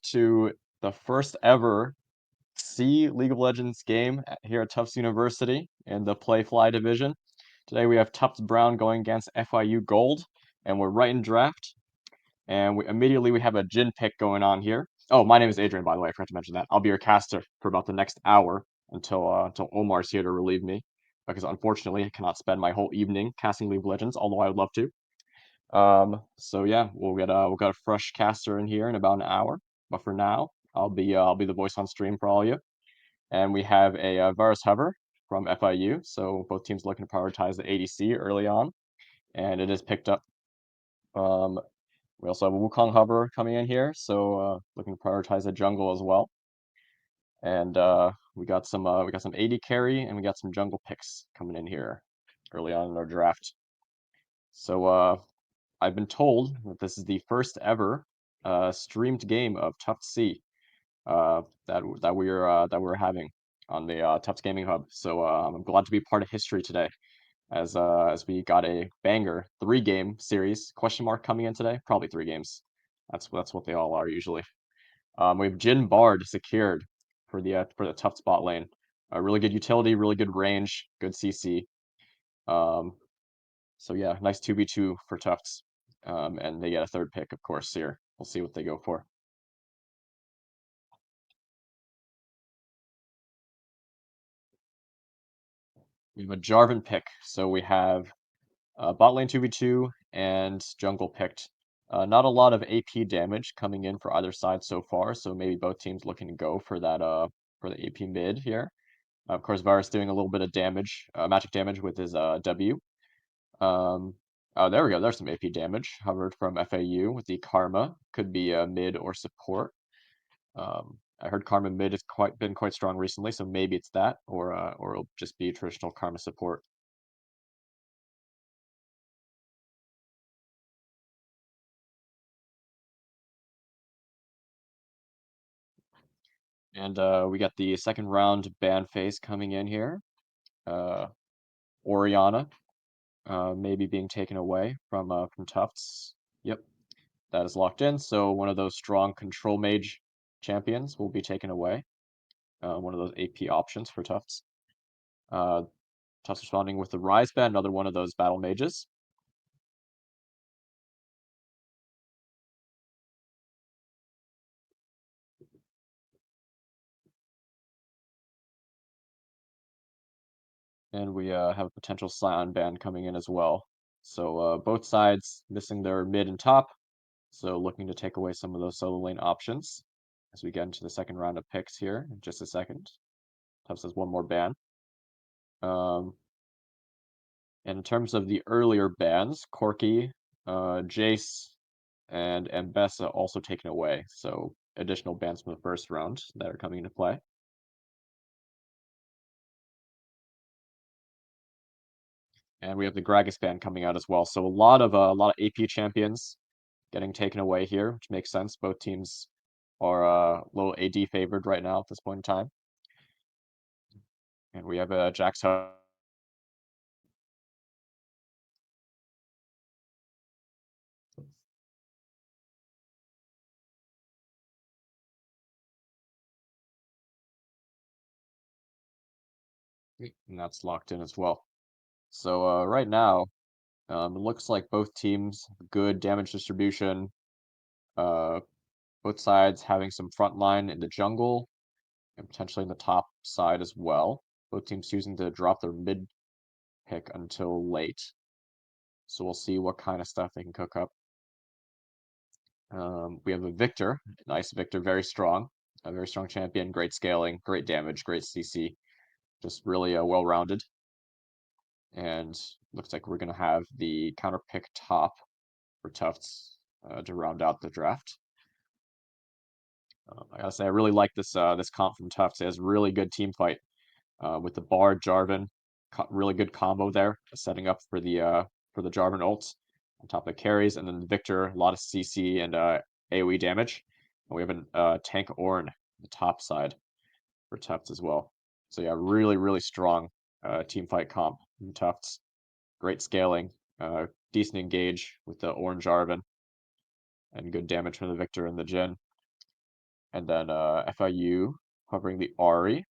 to the first ever C League of Legends game here at Tufts University in the Playfly division. Today we have Tufts Brown going against FIU Gold, and we're right in draft. And immediately we have a Jin pick going on here. Oh, my name is Adrian, by the way. I forgot to mention that. I'll be your caster for about the next hour until Omar's here to relieve me, because unfortunately I cannot spend my whole evening casting League of Legends, although I would love to. So yeah, we'll get a fresh caster in here in about an hour. But for now, I'll be the voice on stream for all of you. And we have a Varus Hover from FIU, so both teams looking to prioritize the ADC early on, and it is picked up. We also have a Wukong Hover coming in here, so looking to prioritize the jungle as well. And we got some AD carry, and we got some jungle picks coming in here early on in our draft. So I've been told that this is the first ever streamed game of Tufts C that we're having on the Tufts Gaming Hub. So I'm glad to be part of history today, as we got a banger 3-game series question mark coming in today. Probably 3 games. That's what they all are usually. We have Jin Bard secured for the Tufts bot lane. A really good utility, really good range, good CC. So yeah, nice 2v2 for Tufts. And they get a third pick, of course, here. We'll see what they go for. We have a Jarvan pick. So we have bot lane 2v2 and jungle picked. Not a lot of AP damage coming in for either side so far, so maybe both teams looking to go for that for the AP mid here. Of course, Varus doing a little bit of damage, magic damage with his W. Oh, there we go. There's some AP damage. Hovered from FAU with the Karma. Could be mid or support. I heard Karma mid has been quite strong recently, so maybe it's that, or it'll just be traditional Karma support. And we got the second round ban phase coming in here. Orianna maybe being taken away from Tufts. Yep, that is locked in. So one of those strong control mage champions will be taken away. One of those AP options for Tufts. Tufts responding with the Rise ban, another one of those battle mages. And we have a potential Scion ban coming in as well. So both sides missing their mid and top. So looking to take away some of those solo lane options as we get into the second round of picks here in just a second. Tufts has one more ban. And in terms of the earlier bans, Corki, Jace, and Mbessa also taken away. So additional bans from the first round that are coming into play. And we have the Gragas ban coming out as well. So a lot of AP champions getting taken away here, which makes sense. Both teams are a little AD favored right now at this point in time. And we have a Jax Hub. And that's locked in as well. So right now, it looks like both teams good damage distribution. Both sides having some front line in the jungle and potentially in the top side as well. Both teams choosing to drop their mid pick until late. So we'll see what kind of stuff they can cook up. We have a Victor, nice Victor, very strong, a very strong champion, great scaling, great damage, great CC, just really well-rounded. And looks like we're going to have the counter pick top for Tufts to round out the draft. I gotta say, I really like this comp from Tufts. It has really good team fight with the Bard Jarvan, really good combo there, setting up for the Jarvan ult on top of carries, and then the Victor, a lot of CC and AoE damage. And we have a tank Ornn the top side for Tufts as well. So yeah, really strong team fight comp from Tufts. Great scaling, decent engage with the Ornn Jarvan, and good damage from the Victor and the Jhin. and then FIU covering the Ari.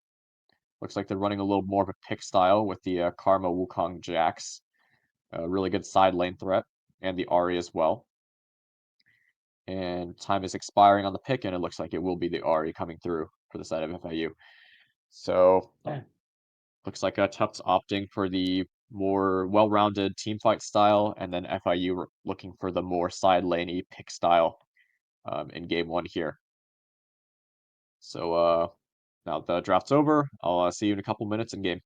Looks like they're running a little more of a pick style with the Karma Wukong Jax. A really good side lane threat, and the Ari as well. And time is expiring on the pick, and it looks like it will be the Ari coming through for the side of FIU. So looks like Tufts opting for the more well-rounded team fight style, and then FIU looking for the more side laney pick style in game one here. So now the draft's over. I'll see you in a couple minutes in game.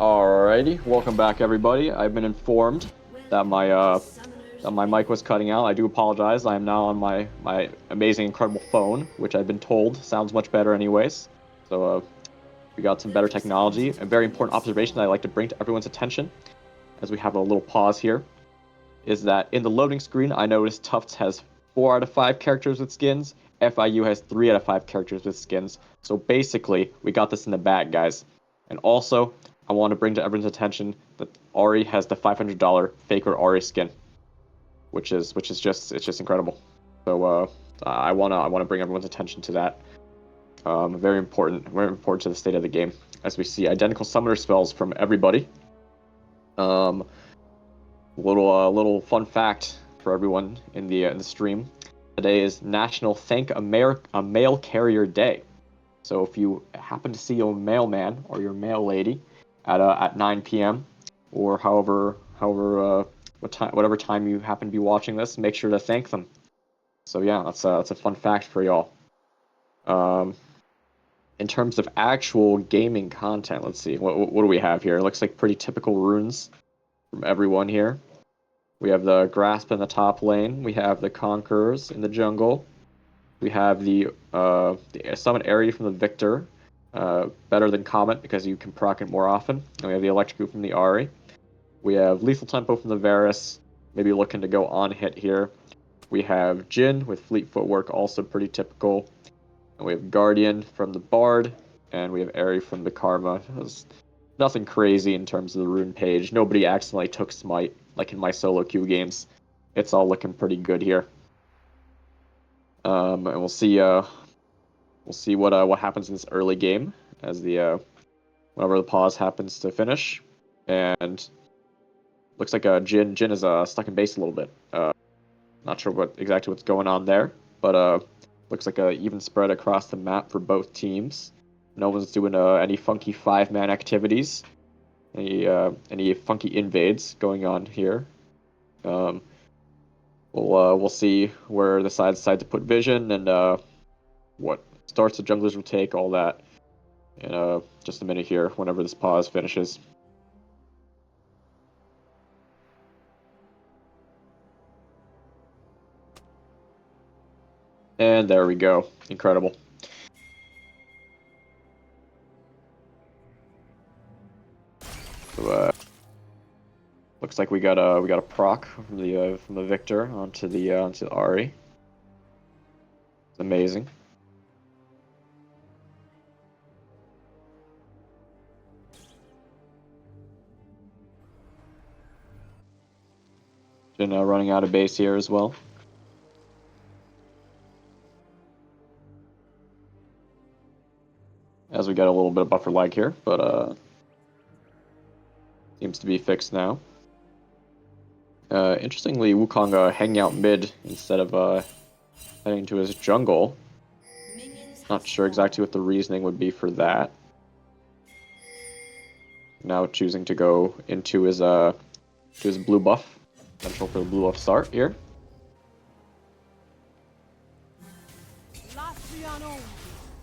Alrighty, welcome back everybody. I've been informed that my mic was cutting out. I do apologize. I am now on my amazing, incredible phone, which I've been told sounds much better anyways. So we got some better technology. A very important observation that I like to bring to everyone's attention, as we have a little pause here, is that in the loading screen, I noticed Tufts has 4 out of 5 characters with skins. FIU has 3 out of 5 characters with skins. So basically, we got this in the bag, guys. And also, I want to bring to everyone's attention that Ari has the $500 Faker Ari skin, which is just incredible. So I wanna bring everyone's attention to that. Very important to the state of the game, as we see identical summoner spells from everybody. Little fun fact for everyone in the stream. Today is National Thank a Mail Carrier Day. So if you happen to see your mailman or your mail lady at 9 p.m. or whatever time you happen to be watching this, make sure to thank them. So yeah, that's a fun fact for y'all. In terms of actual gaming content, let's see, what do we have here? It looks like pretty typical runes from everyone here. We have the Grasp in the top lane. We have the Conquerors in the jungle. We have the Summon Airy from the Victor, better than Comet because you can proc it more often. And we have the Electric from the Ahri. We have Lethal Tempo from the Varus, maybe looking to go on hit here. We have Jhin with Fleet Footwork, also pretty typical. And we have Guardian from the Bard, and we have Airy from the Karma. Nothing crazy in terms of the rune page. Nobody accidentally took Smite, like in my solo queue games. It's all looking pretty good here. And we'll see what happens in this early game as whenever the pause happens to finish. And looks like Jhin is stuck in base a little bit. Not sure exactly what's going on there, but looks like an even spread across the map for both teams. No one's doing any funky 5-man activities, any funky invades going on here. We'll see where the sides decide to put vision and what starts the junglers will take, all that in just a minute here whenever this pause finishes. And there we go. Incredible. So, looks like we got a proc from the Victor onto the Ahri. It's amazing. Jhin running out of base here as well. As we get a little bit of buffer lag here, but seems to be fixed now. Interestingly, Wukong hanging out mid instead of heading to his jungle. Not sure exactly what the reasoning would be for that. Now choosing to go into his blue buff. Potential for the blue buff start here.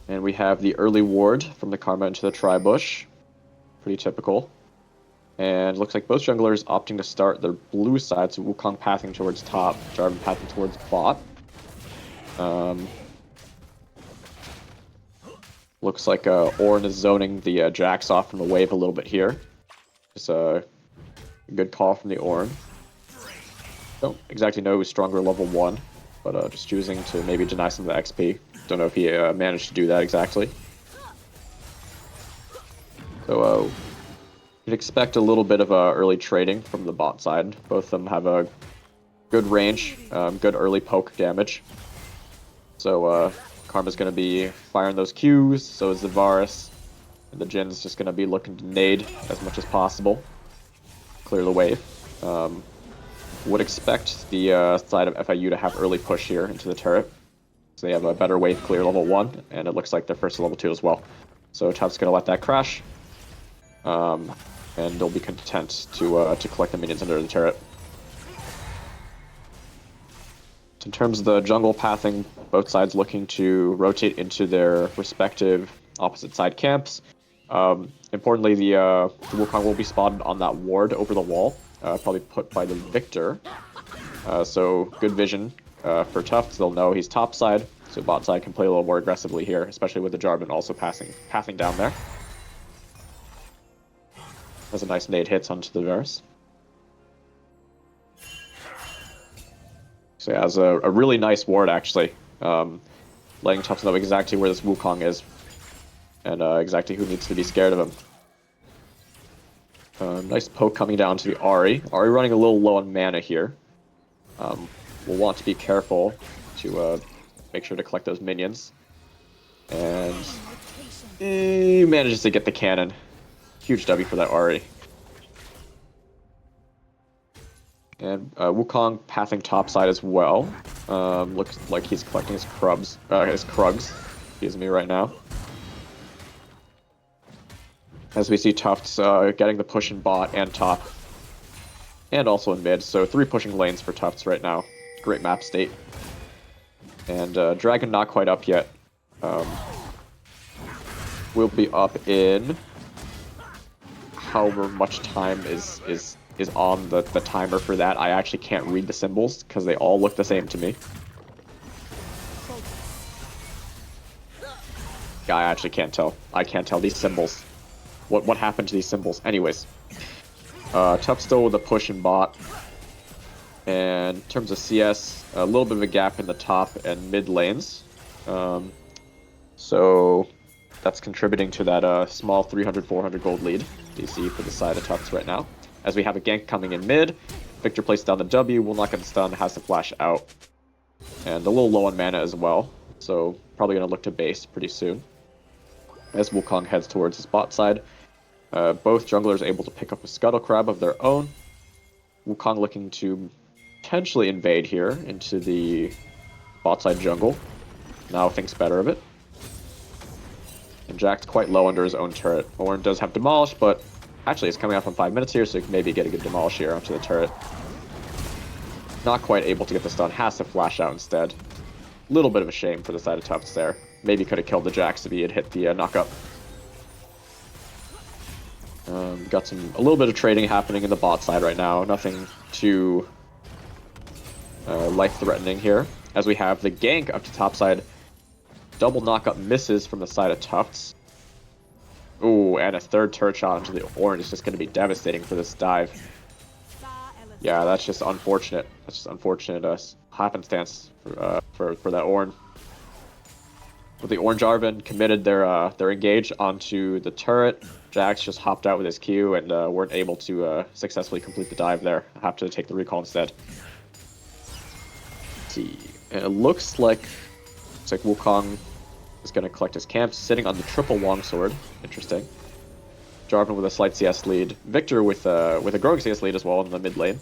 And we have the early ward from the Karma into the Tribush. Pretty typical. And looks like both junglers opting to start their blue side, so Wukong pathing towards top, Jarvan pathing towards bot. Looks like Ornn is zoning the Jax off from the wave a little bit here. Just a good call from the Ornn. Don't exactly know who's stronger level 1, but just choosing to maybe deny some of the XP. Don't know if he managed to do that exactly. So you'd expect a little bit of early trading from the bot side. Both of them have a good range, good early poke damage. So Karma's going to be firing those Qs, so is the Varus. And the Jhin's just going to be looking to nade as much as possible. Clear the wave. Would expect the side of FIU to have early push here into the turret. So they have a better wave clear level 1, and it looks like they're first to level 2 as well. So Tufts going to let that crash. And they'll be content to collect the minions under the turret. In terms of the jungle pathing, both sides looking to rotate into their respective opposite side camps. Importantly, the Wukong will be spotted on that ward over the wall, probably put by the Victor. So good vision for Tufts. They'll know he's topside, so bot side can play a little more aggressively here, especially with the Jarvan also pathing down there. Has a nice nade hits onto the Varus. So yeah, has a really nice ward actually, letting Tufts know exactly where this Wukong is and exactly who needs to be scared of him. Nice poke coming down to the Ahri. Ahri running a little low on mana here. We'll want to be careful to make sure to collect those minions. And he manages to get the cannon. Huge W for that Ahri. And Wukong pathing topside as well. Looks like he's collecting his Krugs, excuse me, right now. As we see Tufts getting the push in bot and top. And also in mid, so 3 pushing lanes for Tufts right now. Great map state. And Dragon not quite up yet. We'll be up in however much time is on the timer for that. I actually can't read the symbols because they all look the same to me. Yeah, I actually can't tell. I can't tell these symbols. What happened to these symbols? Anyways. Tufts still with a push in bot. And in terms of CS, a little bit of a gap in the top and mid lanes. So that's contributing to that small 300-400 gold lead you see for the side of Tufts right now. As we have a gank coming in mid, Victor places down the W, will not get the stun, has to flash out. And a little low on mana as well, so probably going to look to base pretty soon. As Wukong heads towards his bot side. Both junglers able to pick up a Scuttle Crab of their own. Wukong looking to potentially invade here into the bot side jungle. Now thinks better of it. And Jack's quite low under his own turret. Ornn does have Demolish, but actually it's coming up on 5 minutes here, so he can maybe get a good Demolish here onto the turret. Not quite able to get the stun, has to flash out instead. Little bit of a shame for the side of Tufts there. Maybe could have killed the Jax if he had hit the knockup. Got a little bit of trading happening in the bot side right now. Nothing too life-threatening here. As we have the gank up to top side. Double knockup misses from the side of Tufts. Ooh, and a third turret shot into the Ornn is just going to be devastating for this dive. Yeah, that's just unfortunate. That's just unfortunate happenstance for that Ornn. With the Ornn Jarvan committed their engage onto the turret. Jax just hopped out with his Q and weren't able to successfully complete the dive there. Have to take the recall instead. Let's see, and it looks like Wukong is going to collect his camps, sitting on the triple longsword. Interesting. Jarvan with a slight CS lead. Victor with a growing CS lead as well in the mid lane.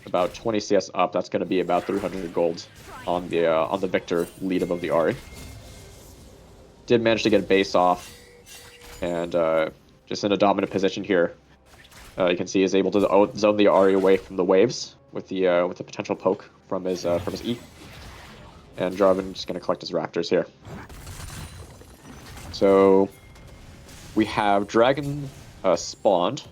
About 20 CS up. That's going to be about 300 gold on the Victor lead above the Ahri. Did manage to get a base off, and just in a dominant position here. You can see he's able to zone the Ahri away from the waves with the potential poke from his E. And Jarvan just going to collect his raptors here. So we have Dragon spawned.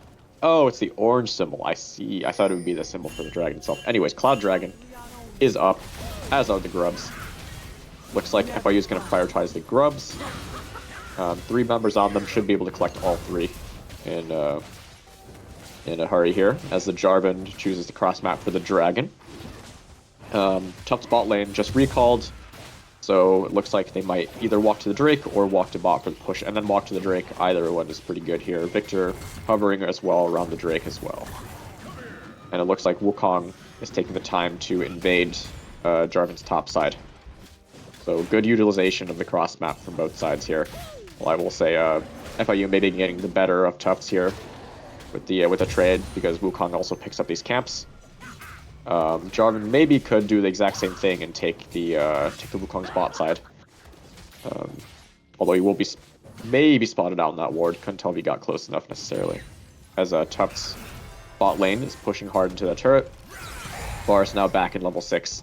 Oh, it's the orange symbol. I see. I thought it would be the symbol for the dragon itself. Anyways, Cloud Dragon is up, as are the Grubs. Looks like FIU is going to prioritize the Grubs. 3 members on them, should be able to collect all 3 in a hurry here, as the Jarvan chooses to cross map for the Dragon. Tufts bot lane just recalled, so it looks like they might either walk to the Drake or walk to bot for the push, and then walk to the Drake. Either one is pretty good here. Victor hovering as well around the Drake as well. And it looks like Wukong is taking the time to invade Jarvan's top side. So good utilization of the cross map from both sides here. Well, I will say FIU maybe getting the better of Tufts here with the trade, because Wukong also picks up these camps. Jarvan maybe could do the exact same thing and take the Wukong's bot side. Although he will be maybe spotted out in that ward. Couldn't tell if he got close enough necessarily. As Tufts bot lane is pushing hard into the turret. Varus now back in level 6.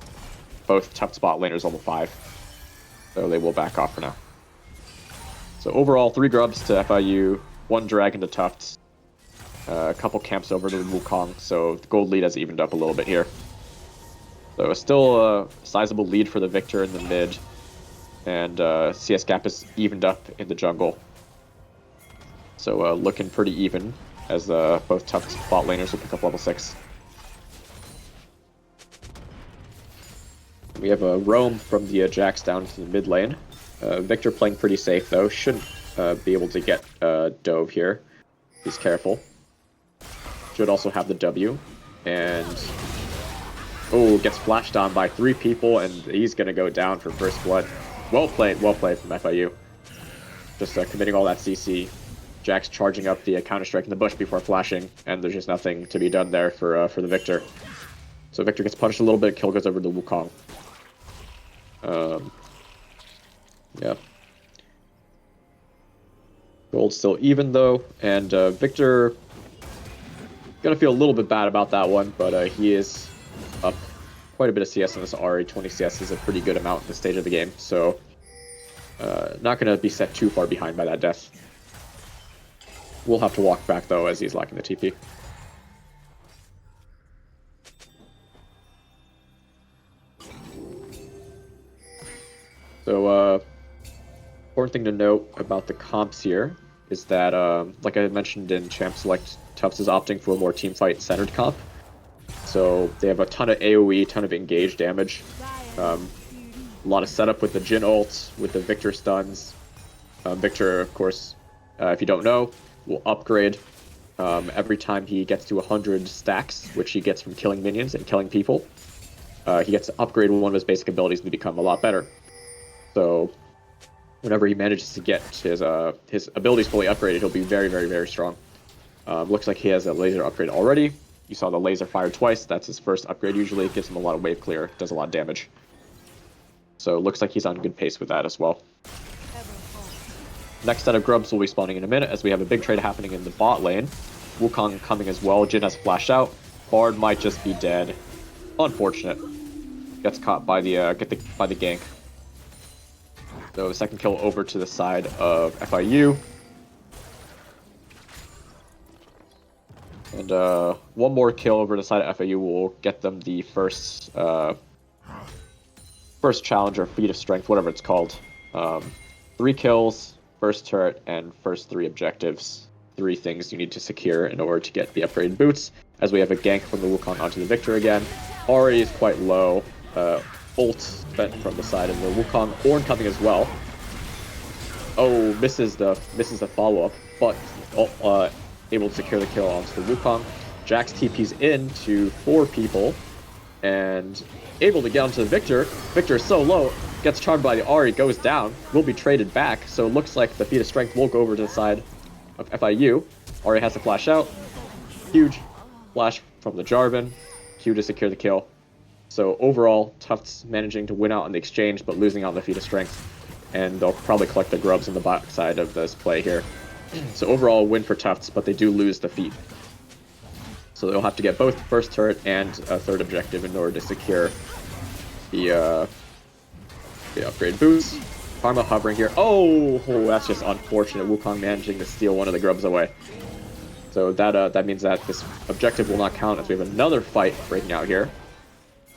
Both Tufts bot laners level 5. So they will back off for now. So overall, 3 grubs to FIU, 1 dragon to Tufts, a couple camps over to Wukong, so the gold lead has evened up a little bit here. So still a sizable lead for the victor in the mid, and CS gap is evened up in the jungle. So looking pretty even, as both Tufts bot laners will pick up level 6. We have a roam from the Jax down to the mid lane. Victor playing pretty safe though, shouldn't be able to get Dove here. He's careful. Should also have the W, and oh, gets flashed on by 3 people, and he's gonna go down for first blood. Well played from FIU. Just committing all that CC. Jax charging up the counter-strike in the bush before flashing, and there's just nothing to be done there for the Victor. So Victor gets punished a little bit, kill goes over to Wukong. Yeah. Gold still even though, and Victor gonna feel a little bit bad about that one, but he is up quite a bit of CS in this Ahri. 20 CS is a pretty good amount at this stage of the game, so not gonna be set too far behind by that death. We'll have to walk back though, as he's lacking the TP. So important thing to note about the comps here is that, like I mentioned in Champ Select, Tufts is opting for a more teamfight centered comp. So they have a ton of AoE, ton of engage damage, a lot of setup with the Jhin ult, with the Victor stuns. Victor, of course, if you don't know, will upgrade every time he gets to 100 stacks, which he gets from killing minions and killing people. He gets to upgrade one of his basic abilities to become a lot better. So whenever he manages to get his abilities fully upgraded, he'll be very, very, very strong. Looks like he has a laser upgrade already. You saw the laser fired twice. That's his first upgrade usually. It gives him a lot of wave clear, does a lot of damage. So it looks like he's on good pace with that as well. Next set of grubs will be spawning in a minute, as we have a big trade happening in the bot lane. Wukong coming as well. Jhin has flashed out. Bard might just be dead. Unfortunate. Gets caught by the gank. So second kill over to the side of FIU. And one more kill over to the side of FIU will get them the first challenge or feat of strength, whatever it's called. 3 kills, first turret, and first 3 objectives. 3 things you need to secure in order to get the upgraded boots, as we have a gank from the Wukong onto the Victor again. Ahri is quite low. Ult spent from the side of the Wukong. Ornn coming as well. Oh, misses the follow-up, but able to secure the kill onto the Wukong. Jax TP's in to 4 people, and able to get onto the Victor. Victor is so low, gets charmed by the Ahri, goes down, will be traded back, so it looks like the feat of strength will go over to the side of FIU. Ahri has to flash out. Huge flash from the Jarvan. Q to secure the kill. So overall, Tufts managing to win out on the exchange, but losing on the feat of strength. And they'll probably collect the grubs on the back side of this play here. So overall, win for Tufts, but they do lose the feat. So they'll have to get both first turret and a third objective in order to secure the upgrade boost. Karma hovering here. Oh, that's just unfortunate. Wukong managing to steal one of the grubs away. So that means that this objective will not count, as we have another fight breaking out here.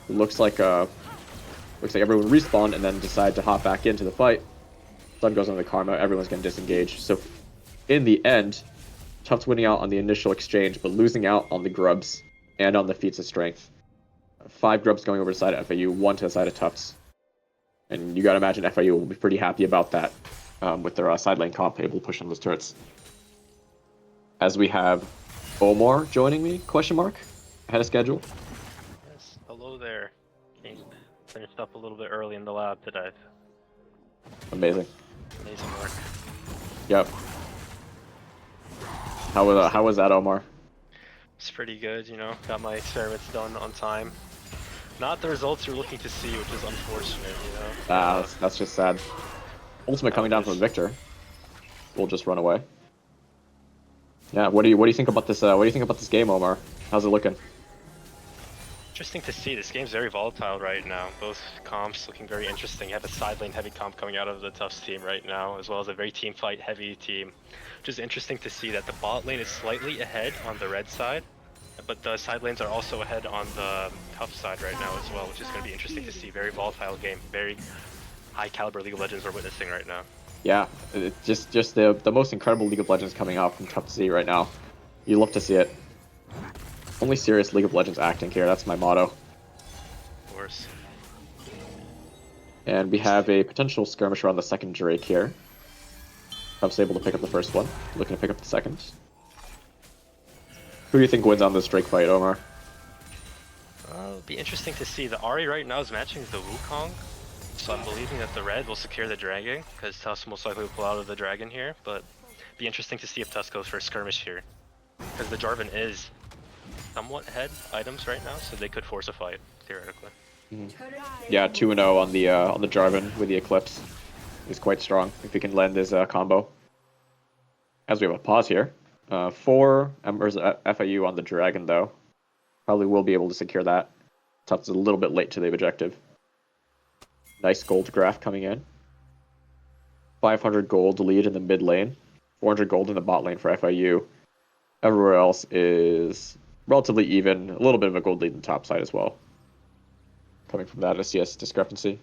It looks like everyone respawned and then decide to hop back into the fight. Sun goes on the Karma. Everyone's going to disengage. So in the end, Tufts winning out on the initial exchange, but losing out on the grubs and on the feats of strength. 5 grubs going over to the side of FIU, 1 to the side of Tufts. And you gotta imagine FIU will be pretty happy about that, with their side lane comp able to push on those turrets. As we have Omar joining me, ahead of schedule. Yes, hello there. Finished up a little bit early in the lab today. Amazing. Amazing work. Yep. How was that, Omar? It's pretty good, you know. Got my experiments done on time. Not the results you're looking to see, which is unfortunate, you know. That's just sad. Ultimate coming down from Victor. We'll just run away. Yeah. What do you think about this? What do you think about this game, Omar? How's it looking? Interesting to see. This game's very volatile right now. Both comps looking very interesting. You have a side lane heavy comp coming out of the Tufts team right now, as well as a very team fight heavy team. Which is interesting to see that the bot lane is slightly ahead on the red side, but the side lanes are also ahead on the Tufts side right now as well, which is going to be interesting to see. Very volatile game. Very high caliber League of Legends we're witnessing right now. Yeah, it's just the most incredible League of Legends coming out from Tufts right now. You love to see it. Only serious League of Legends acting here, that's my motto. Of course. And we have a potential skirmisher on the second Drake here. Tufts able to pick up the first one, looking to pick up the second. Who do you think wins on this Drake fight, Omar? It'll be interesting to see. The Ahri right now is matching the Wukong, so I'm believing that the red will secure the dragon, because Tufts most likely will pull out of the dragon here, but it'll be interesting to see if Tufts goes for a skirmish here, because the Jarvan is somewhat ahead items right now, so they could force a fight, theoretically. Yeah, 2-0 on the Jarvan with the Eclipse. He's quite strong if he can land his combo. As we have a pause here. 4 members of FIU on the Dragon, though. Probably will be able to secure that. Tufts is a little bit late to the objective. Nice gold graph coming in. 500 gold lead in the mid lane. 400 gold in the bot lane for FIU. Everywhere else is relatively even. A little bit of a gold lead in the top side as well. Coming from that CS discrepancy.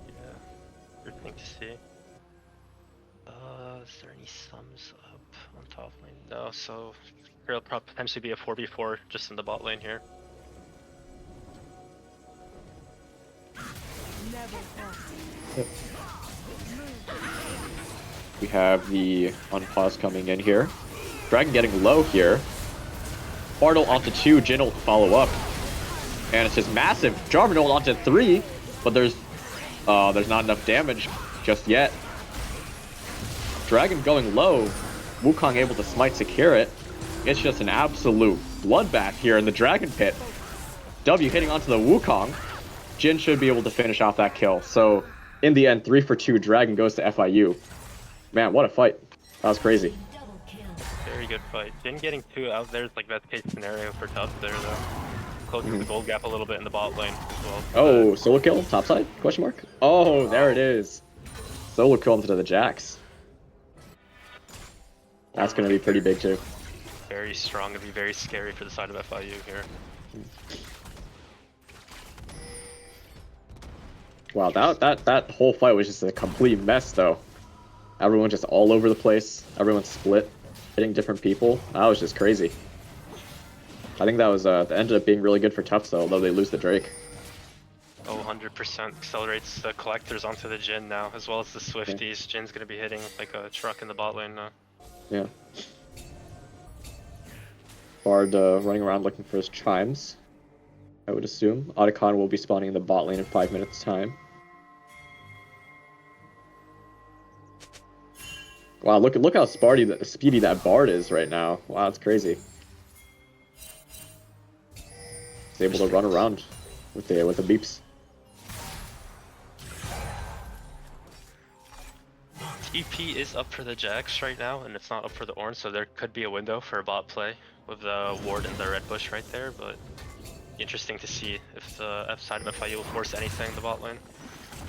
Yeah, good thing to see. Is there any sums up on top lane? No, so there'll potentially be a 4v4 just in the bot lane here. We have the unpause coming in here. Dragon getting low here. Bartle onto 2, Jin will follow up. And it's just massive. Jarvan ult onto 3, but there's not enough damage just yet. Dragon going low. Wukong able to smite secure it. It's just an absolute bloodbath here in the Dragon Pit. W hitting onto the Wukong. Jin should be able to finish off that kill. So in the end, 3 for 2. Dragon goes to FIU. Man, what a fight. That was crazy. Very good fight. Jin getting 2 out there is like best case scenario for Tufts there though. Closing the gold gap a little bit in the bot lane as well. Oh, solo kill? Topside? Question mark? Oh, there it is. Solo kill into the Jax. That's going to be pretty big too. Very strong. It'd be very scary for the side of FIU here. Wow, that whole fight was just a complete mess though. Everyone just all over the place. Everyone split, hitting different people. That was just crazy. I think that ended up being really good for Tufts though, although they lose the Drake. Oh, 100% accelerates the collectors onto the Jin now, as well as the Swifties. Yeah. Jin's gonna be hitting like a truck in the bot lane now. Yeah. Bard running around looking for his chimes, I would assume. Otacon will be spawning in the bot lane in 5 minutes time. Wow, look how speedy that Bard is right now. Wow, that's crazy. He's able to run around with the beeps. TP is up for the Jax right now, and it's not up for the Ornn, so there could be a window for a bot play with the ward and the red bush right there, but interesting to see if the F side of FIU will force anything in the bot lane.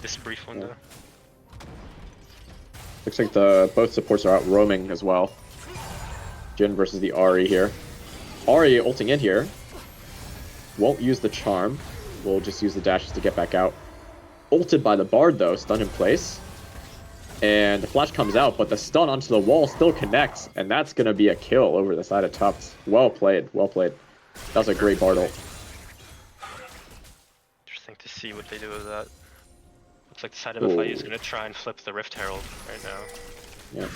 This brief window. Yeah. Looks like both supports are out roaming as well. Jin versus the Ahri here. Ahri ulting in here. Won't use the charm. We'll just use the dashes to get back out. Ulted by the Bard though, stunned in place. And the flash comes out, but the stun onto the wall still connects, and that's going to be a kill over the side of Tufts. Well played, well played. That was a great Bard ult. Interesting to see what they do with that. Looks like the side of FIU is going to try and flip the Rift Herald right now. Yeah.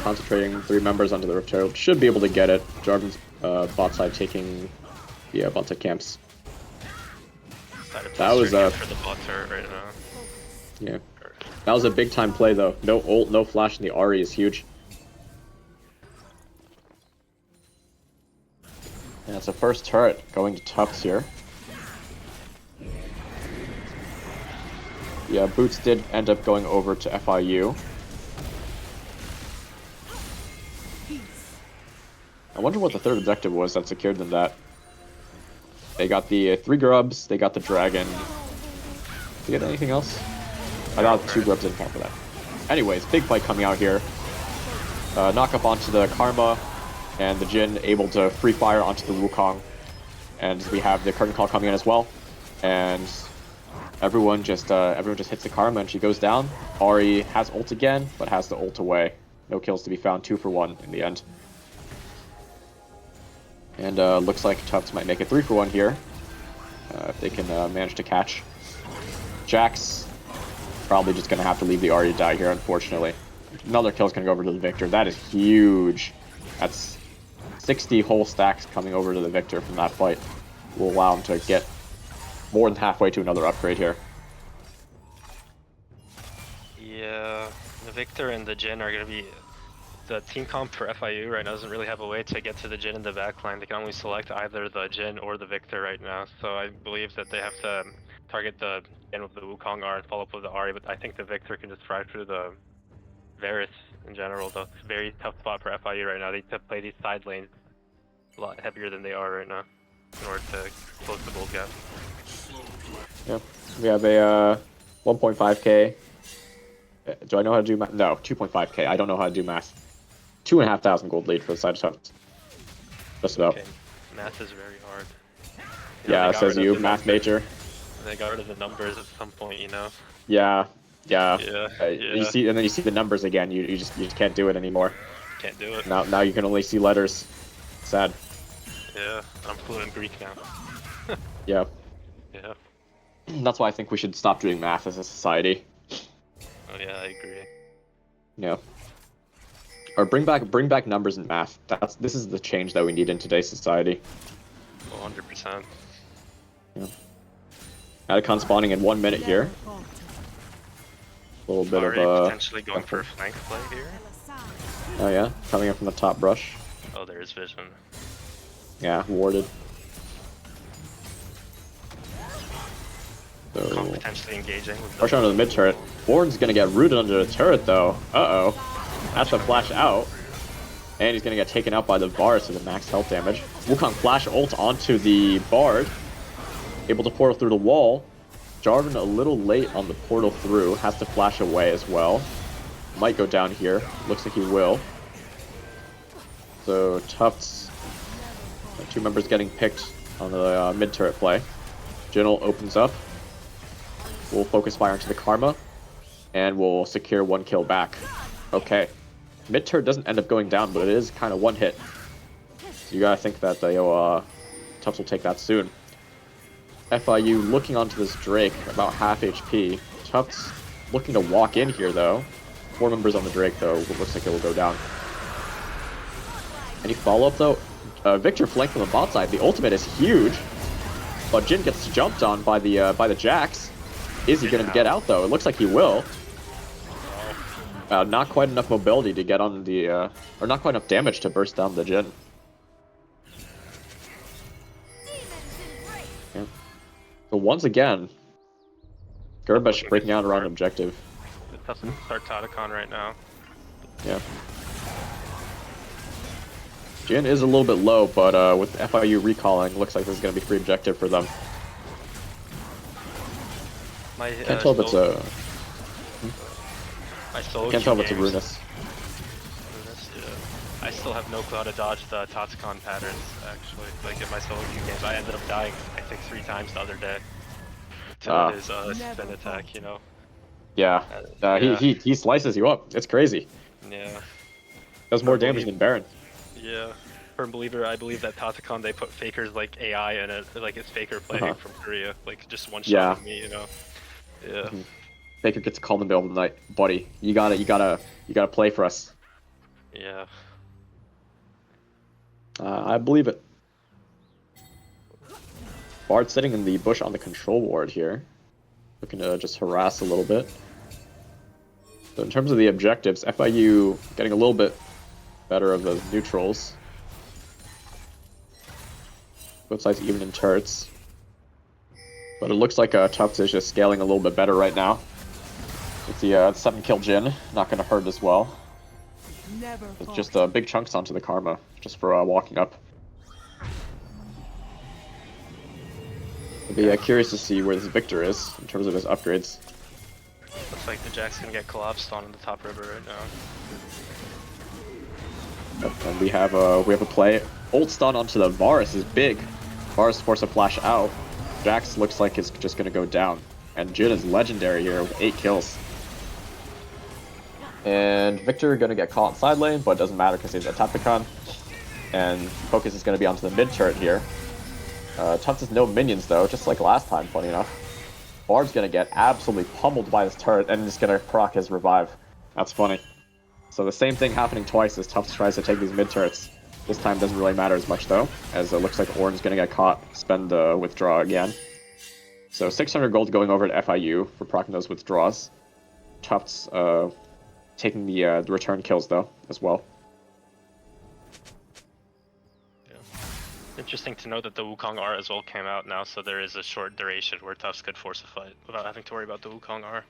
Concentrating 3 members onto the Rift Herald. Should be able to get it. Jarvan's bot side taking the bot side camps. That was for the bot turret right now. Yeah. That was a big time play though. No ult, no flash, and the Ahri is huge. Yeah, it's the first turret going to Tufts here. Yeah, Boots did end up going over to FIU. I wonder what the third objective was that secured them that. They got the 3 grubs, they got the dragon. Did they get anything else? I got 2 grubs didn't count for that. Anyways, big fight coming out here. Knock up onto the Karma, and the Jin able to free fire onto the Wukong. And we have the curtain call coming in as well. And everyone just hits the Karma and she goes down. Ahri has ult again, but has the ult away. No kills to be found, 2 for 1 in the end. And looks like Tufts might make it 3 for 1 here. If they can manage to catch. Jax probably just going to have to leave the Ahri to die here, unfortunately. Another kill is going to go over to the Victor. That is huge. That's 60 whole stacks coming over to the Victor from that fight. Will allow him to get more than halfway to another upgrade here. Yeah, the Victor and the Jin are going to be... The team comp for FIU right now doesn't really have a way to get to the Jin in the backline. They can only select either the Jin or the Victor right now. So I believe that they have to target the Jin with the Wukong R and follow up with the Ahri, but I think the Victor can just fry through the Varus in general, though. It's a very tough spot for FIU right now. They need to play these side lanes a lot heavier than they are right now in order to close the gold gap. Yep. We have a 1.5k. Do I know how to do math? No, 2.5k. I don't know how to do math. 2,500 gold lead for the side of Tufts. Just about. Okay. Math is very hard. Yeah, it says you, math major. They got rid of the numbers at some point, you know? Yeah. Yeah. You see, and then you see the numbers again. You just can't do it anymore. Can't do it. Now you can only see letters. Sad. Yeah, I'm fluent in Greek now. Yeah. Yeah. That's why I think we should stop doing math as a society. Oh yeah, I agree. Yeah. Or bring back numbers and math. This is the change that we need in today's society. 100%. Yeah. Atacon spawning in 1 minute here. A little bit of potentially going for a flank play here. Oh yeah, coming in from the top brush. Oh, there's vision. Yeah, warded. So potentially engaging with push onto the mid turret. Ward's gonna get rooted under the turret though. Uh-oh. That's a flash out. And he's gonna get taken out by the Bard, so the max health damage. Wukong flash ult onto the Bard. Able to portal through the wall. Jarvan a little late on the portal through. Has to flash away as well. Might go down here. Looks like he will. So Tufts, 2 members getting picked on the mid turret play. Jin'll opens up. We'll focus fire into the Karma. And we'll secure 1 kill back. Okay. Mid turret doesn't end up going down, but it is kind of 1 hit. So you gotta think that the Tufts will take that soon. FIU looking onto this Drake, about half HP. Tufts looking to walk in here though. 4 members on the Drake though. It looks like it will go down. Any follow-up though? Victor flanked on the bot side. The ultimate is huge, but Jin gets jumped on by the Jax. Is he gonna get out though? It looks like he will. Not quite enough mobility to get on the, or not quite enough damage to burst down the Jin. Yeah. So once again, Gerbesh breaking out around objective. The Tufts start Tadakon right now. Yeah. Jin is a little bit low, but with FIU recalling, looks like this is going to be free objective for them. Can't tell if it's a... Can't tell if it's a Runus. I still have no clue how to dodge the Tatsukan patterns, actually. Like in my solo queue games, I ended up dying, I think, 3 times the other day to his spin attack, you know? Yeah. Yeah. He slices you up. It's crazy. Yeah. Does more damage than Baron. Yeah. Firm believer, I believe that Tatsukan, they put fakers like AI in it, like it's faker playing from Korea, like just one shot at me, you know? Yeah. Faker gets a call in the middle of the night, buddy. You gotta play for us. Yeah. I believe it. Bard sitting in the bush on the control ward here, looking to just harass a little bit. So in terms of the objectives, FIU getting a little bit better of those neutrals. Both sides even in turrets. But it looks like Tufts is just scaling a little bit better right now. With the 7 kill Jin, not going to hurt as well. It's just big chunks onto the Karma, just for walking up. I'd be curious to see where this Victor is in terms of his upgrades. Looks like the Jack's gonna get collapsed on the top river right now. Yep, and we have a play. Ult stun onto the Varus is big. Varus force a flash out. Jax looks like it's just gonna go down. And Jin is legendary here with 8 kills. And Victor gonna get caught in side lane, but it doesn't matter because he's a Tapicon. And focus is gonna be onto the mid turret here. Tufts has no minions though, just like last time, funny enough. Bard's gonna get absolutely pummeled by this turret and is gonna proc his revive. That's funny. So the same thing happening twice as Tufts tries to take these mid turrets. This time doesn't really matter as much though, as it looks like Ornn's gonna get caught, spend the withdraw again. So 600 gold going over to FIU for proccing those withdraws. Tufts taking the return kills though, as well. Yeah. Interesting to note that the Wukong R as well came out now, so there is a short duration where Tufts could force a fight without having to worry about the Wukong R.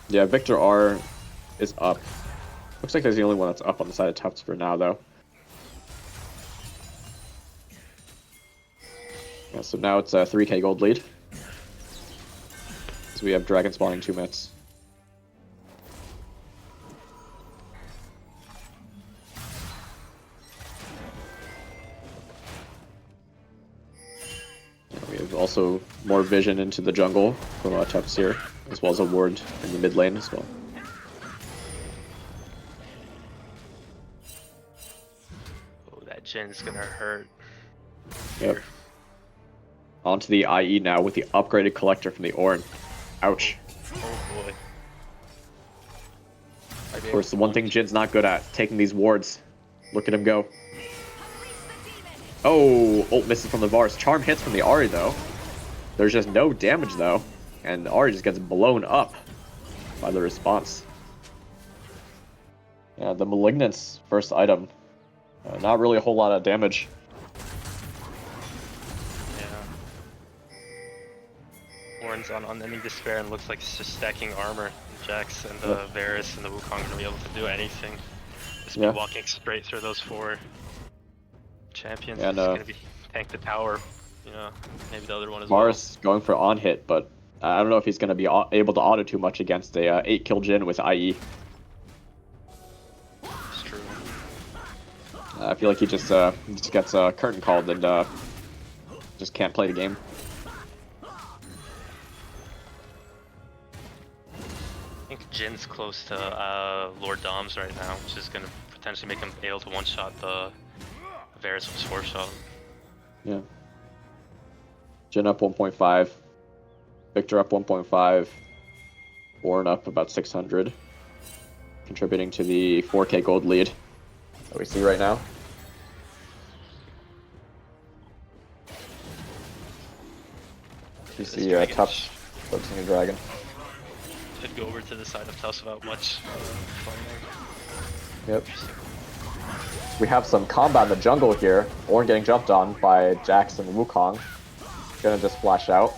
Yeah, Victor R is up. Looks like he's the only one that's up on the side of Tufts for now though. Yeah, so now it's a 3k gold lead. So we have Dragon spawning 2 minutes. We have also more vision into the jungle from Tufts here, as well as a ward in the mid lane as well. Oh, that Jin's gonna hurt. Yep. Onto the IE now with the upgraded collector from the Ornn. Ouch. Oh boy. Of course, the one thing Jin's not good at, taking these wards. Look at him go. Oh, ult misses from the Varus. Charm hits from the Ahri though. There's just no damage though. And Ahri just gets blown up by the response. Yeah, the Malignant's first item. Not really a whole lot of damage. Ornn's on any despair and looks like it's just stacking armor. Jax and the Varus and the Wukong are gonna be able to do anything. Just be walking straight through those 4 champions. And it's gonna be tank the tower. You know, maybe the other one as Varus going for on hit, but I don't know if he's gonna be able to auto too much against a 8 kill Jin with IE. It's true. I feel like he just gets curtain called and just can't play the game. I think Jin's close to Lord Doms right now, which is going to potentially make him able to one-shot the Varus with his 4-shot. Yeah. Jin up 1.5. Victor up 1.5. Ornn up about 600. Contributing to the 4k gold lead that we see right now. You see Tufts focusing a dragon. Could go over to the side of Tufts without much fighting. Yep. We have some combat in the jungle here. Ornn getting jumped on by Jax and Wukong. Gonna just flash out.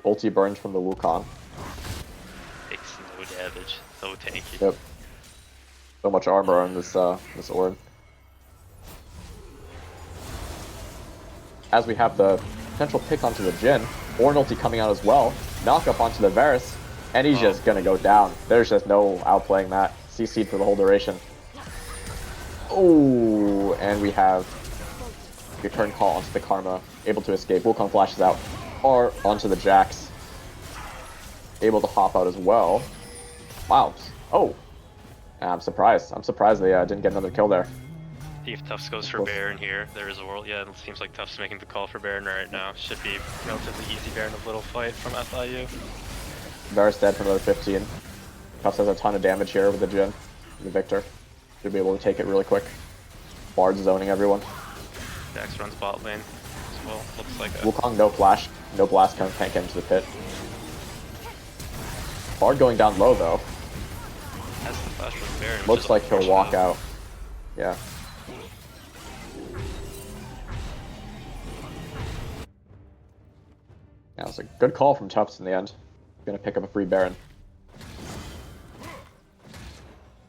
Ulti burns from the Wukong. Takes no damage. So tanky. Yep. So much armor on this this Ornn. As we have the potential pick onto the Jin, Ornn ulti coming out as well. Knock up onto the Varus. And he's just gonna go down. There's just no outplaying that. CC'd for the whole duration. Oh, and we have return call onto the Karma. Able to escape. Wukong flashes out. Or onto the Jax. Able to hop out as well. Wow. Oh. I'm surprised. I'm surprised they didn't get another kill there. See if Tufts goes for Baron here. There is a world. Yeah, it seems like Tufts making the call for Baron right now. Should be relatively easy Baron, a little fight from FIU. Varus dead for another 15. Tufts has a ton of damage here with the Jin. The Victor. Should be able to take it really quick. Bard's zoning everyone. Jax runs bot lane as well. Looks like a... Wukong, no flash. No blast can't get into the pit. Bard going down low though. Has the flash from Baron. Looks like he'll walk out. Yeah. Yeah, it was a good call from Tufts in the end. Gonna pick up a free Baron.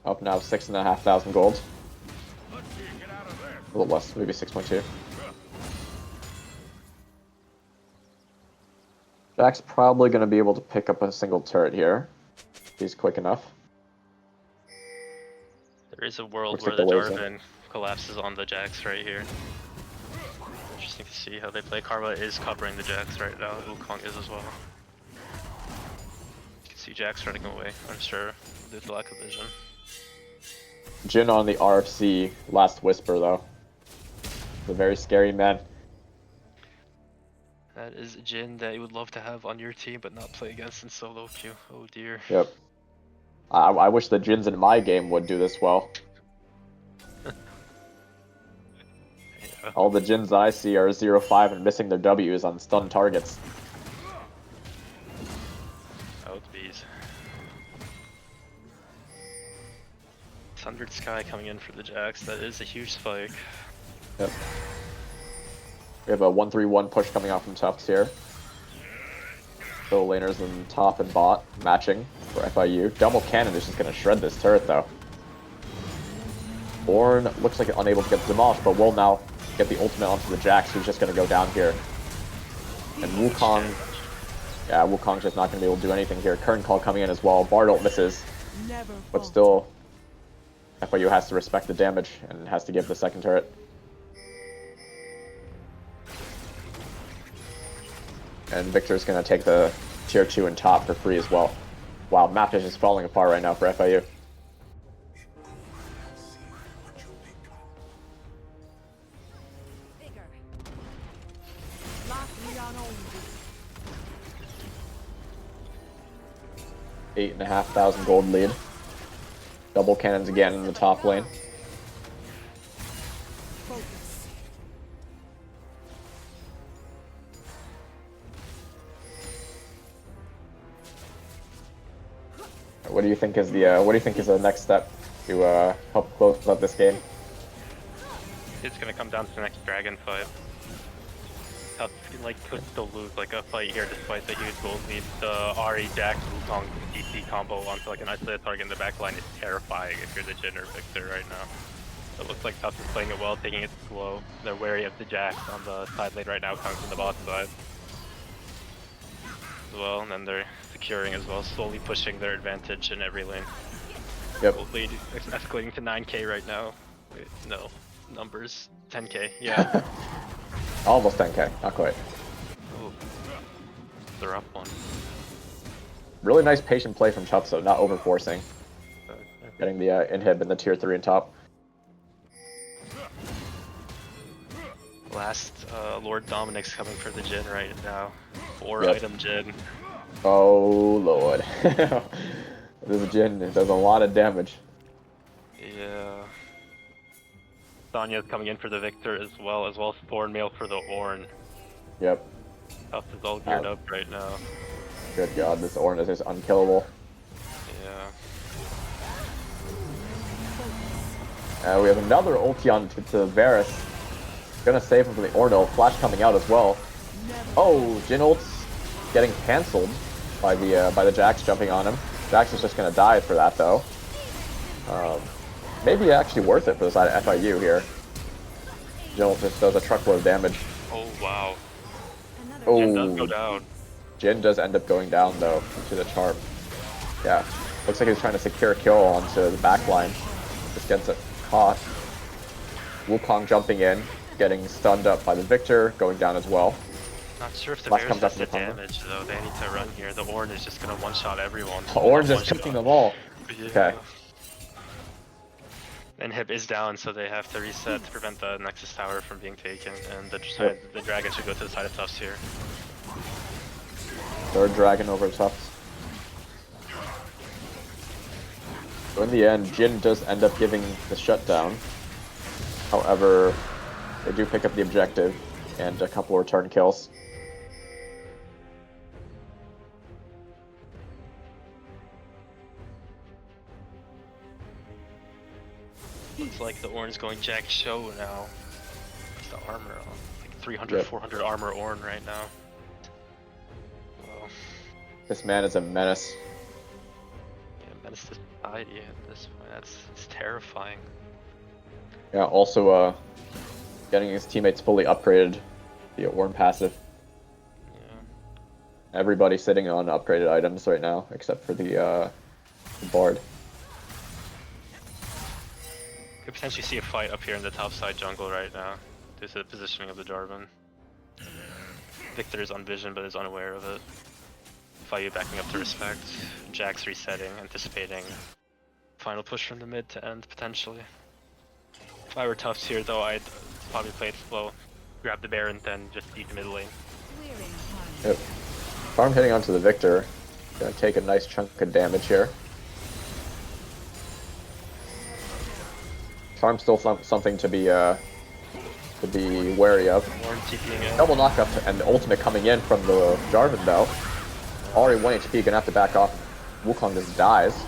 Up now 6,500 gold. A little less, maybe 6.2. Jack's probably going to be able to pick up a single turret here. He's quick enough. There is a world Looks where like the the waves in. Jarvan collapses on the Jax right here. Interesting to see how they play. Karma is covering the Jax right now. Wukong is as well. You can see Jax running away, I'm sure, due to lack of vision. Jin on the RFC Last Whisper, though. It's a very scary man. That is Jin that you would love to have on your team, but not play against in solo queue. Oh dear. Yep. I wish the Jins in my game would do this well. Yeah. All the Jins I see are 0-5 and missing their W's on stun targets. Out bees. Thundered Sky coming in for the Jax. That is a huge spike. Yep. We have a 1-3-1 push coming out from Tufts here. So laners in top and bot matching for FIU. Double Cannon is just going to shred this turret though. Ornn looks like unable to get demolished, but will now get the ultimate onto the Jax, who's just going to go down here. And Wukong, yeah, Wukong's just not going to be able to do anything here. Current Call coming in as well. Bardol misses, but still, FIU has to respect the damage and has to give the second turret. And Victor's going to take the tier 2 and top for free as well. Wow, map is just falling apart right now for FIU. $8,500 gold lead. Double cannons again in the top lane. What do you think is the next step to help close out this game? It's gonna come down to the next dragon fight. Tough, like, could still lose like a fight here despite the huge gold lead. The Ahri Jax Wukong DC combo onto like an isolated target in the back line is terrifying if you're the Jhin or Victor right now. It looks like Tufts is playing it well, taking it slow. They're wary of the Jax on the side lane right now, coming from the bot side as well, and then they're securing as well, slowly pushing their advantage in every lane. Yep. Gold lead escalating to 9k right now. Wait, no, numbers 10k. Yeah. Almost 10k, not quite. Ooh. The rough one. Really nice patient play from Tufts though, not over forcing. Getting the inhib in the tier 3 and top. Last Lord Dominic's coming for the Jhin right now. 4 Yep. item Jhin. Oh lord. This Jhin does a lot of damage. Yeah. Sonya's coming in for the Victor as well as Thornmail for the Ornn. Yep. Tufts is all geared up right now. Good god, this Ornn is just unkillable. Yeah. We have another ulti on to Varus. Gonna save him from the Ornn. Flash coming out as well. Oh, Jhin ult's getting cancelled by the Jax jumping on him. Jax is just gonna die for that though. Maybe actually worth it for the side of FIU here. Jhin ult just does a truckload of damage. Oh wow. Oh, Jhin does go down. Jhin does end up going down though to the charm. Yeah, looks like he's trying to secure a kill onto the back line. Just gets it caught. Wukong jumping in, getting stunned up by the Victor, going down as well. Not sure if the Flash Varus comes up has from the the combo. damage though. They need to run here. The Ornn is just gonna one-shot everyone. Ornn's just jumping them all. Yeah. Okay. Inhib is down, so they have to reset to prevent the Nexus Tower from being taken, and the dragon should go to the side of Tufts here. Third dragon over Tufts. So in the end, Jhin does end up giving the shutdown. However, they do pick up the objective and a couple return kills. Looks like the Ornn's going Jack Show now. What's the armor on? Like 300, Yep. 400 armor Ornn right now. Well, This man is a menace. yeah, against the society at this point. It's terrifying. Yeah, also getting his teammates fully upgraded via Ornn passive. Yeah. Everybody sitting on upgraded items right now, except for the Bard. Could potentially see a fight up here in the top side jungle right now, due to the positioning of the Jarvan. Victor is on vision but is unaware of it. FIU backing up to respect. Jax resetting, anticipating final push from the mid to end potentially. If I were Tufts here though, I'd probably play it slow, grab the Baron, then just beat the mid lane. Yep. Farm hitting onto the Victor. Gonna take a nice chunk of damage here. Farm still something to be wary of. Double knockup and ultimate coming in from the Jarvan though. Already 1 HP, gonna have to back off. Wukong just dies.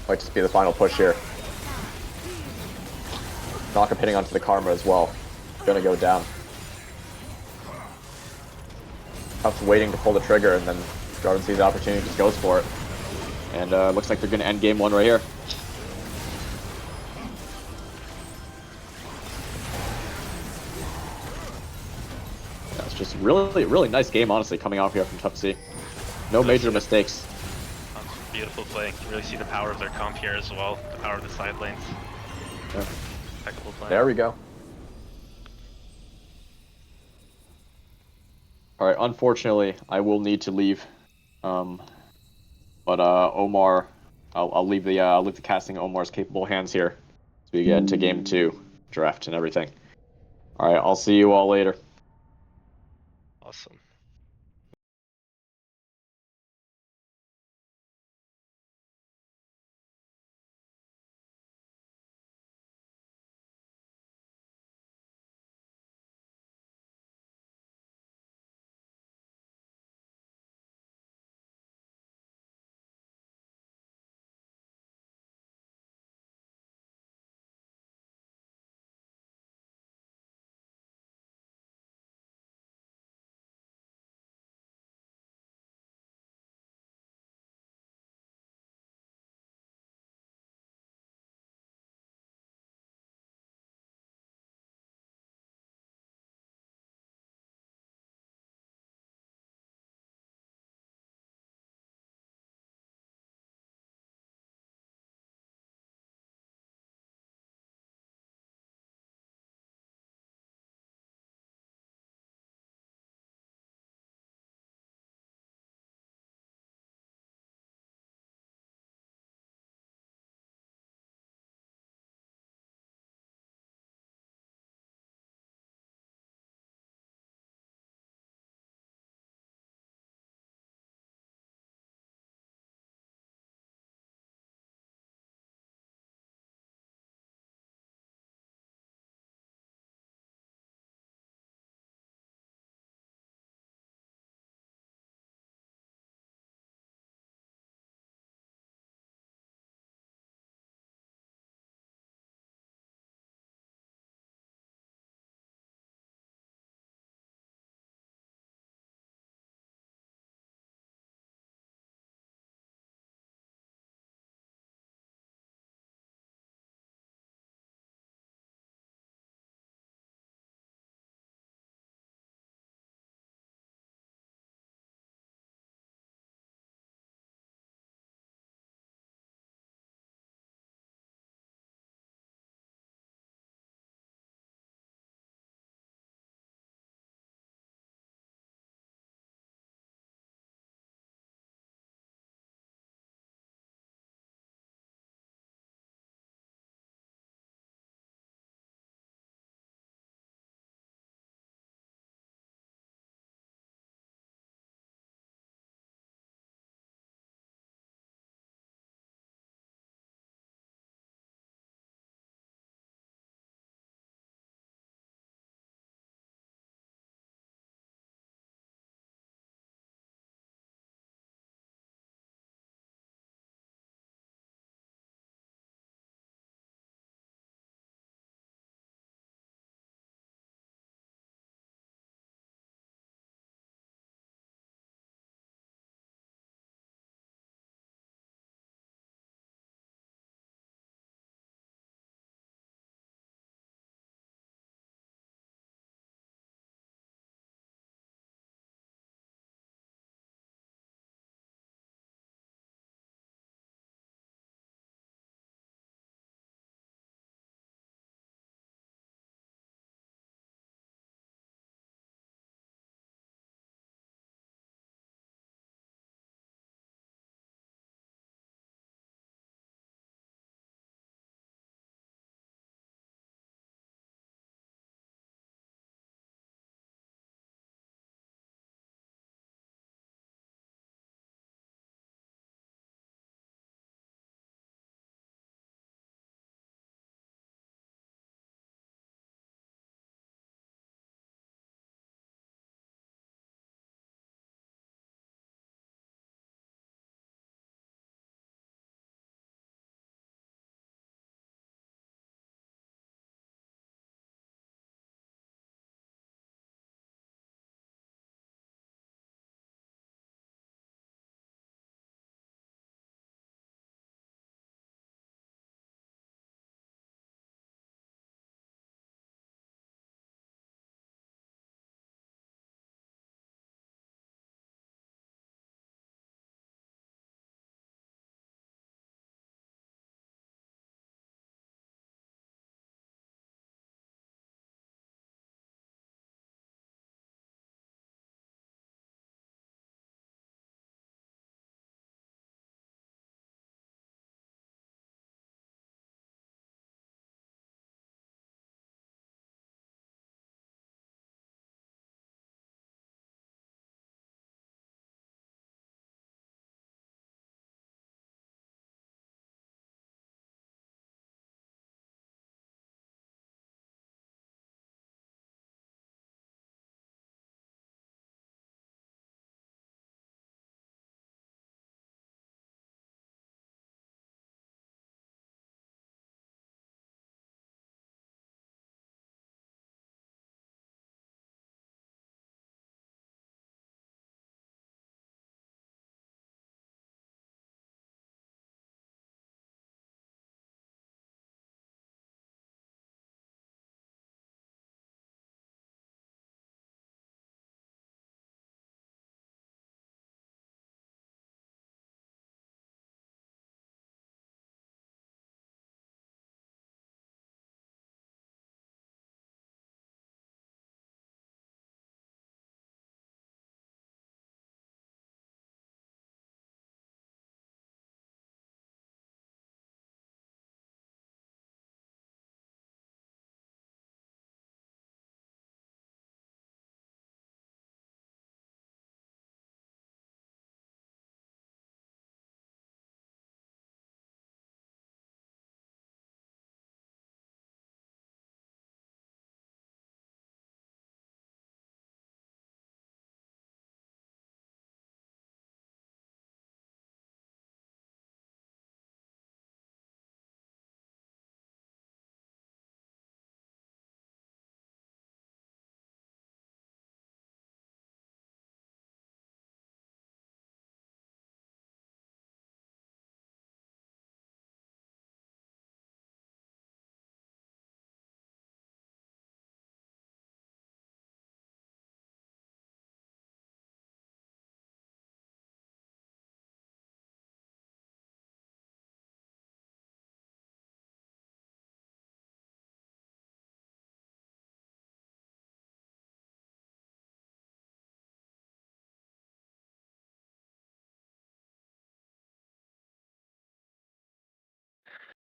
Might just be the final push here. Knockup hitting onto the Karma as well. Gonna go down. Tufts waiting to pull the trigger, and then Jarvan sees the opportunity, just goes for it. And looks like they're gonna end game 1 right here. That's just really nice game, honestly, coming off here from Tufts. No major mistakes. Beautiful play. You can really see the power of their comp here as well. The power of the side lanes. Yeah. Impeccable play. There we go. Alright, unfortunately, I will need to leave. But Omar, I'll leave the casting in Omar's capable hands here as we get into game 2, draft and everything. Alright, I'll see you all later. Awesome.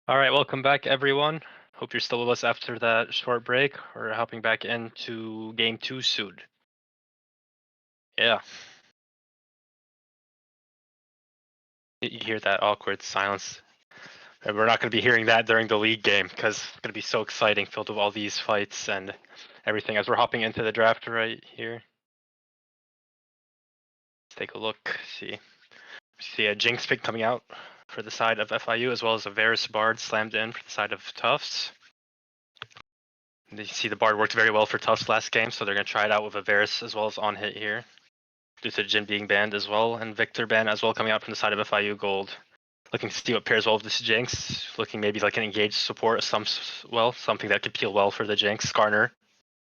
All right, welcome back, everyone. Hope you're still with us after that short break. We're hopping back into game 2 soon. Yeah. You hear that awkward silence. And we're not going to be hearing that during the league game because it's going to be so exciting, filled with all these fights and everything as we're hopping into the draft right here. Let's take a look, see a Jinx pick coming out for the side of FIU, as well as a Varus Bard slammed in for the side of Tufts. And you see the Bard worked very well for Tufts last game, so they're going to try it out with a Varus as well as on hit here, due to Jin being banned as well, and Victor ban as well coming out from the side of FIU Gold. Looking to see what pairs well with this Jinx, looking maybe like an engaged support, something that could peel well for the Jinx. Skarner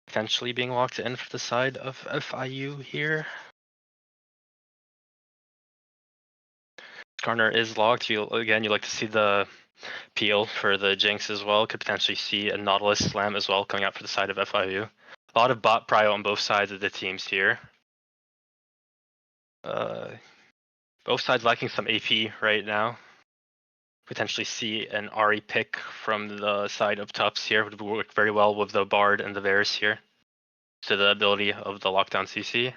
potentially being locked in for the side of FIU here. Skarner is locked. You like to see the peel for the Jinx as well. Could potentially see a Nautilus slam as well coming out for the side of FIU. A lot of bot prio on both sides of the teams here. Both sides lacking some AP right now. Potentially see an Ahri pick from the side of Tufts here. Would work very well with the Bard and the Varus here. To the ability of the lockdown CC.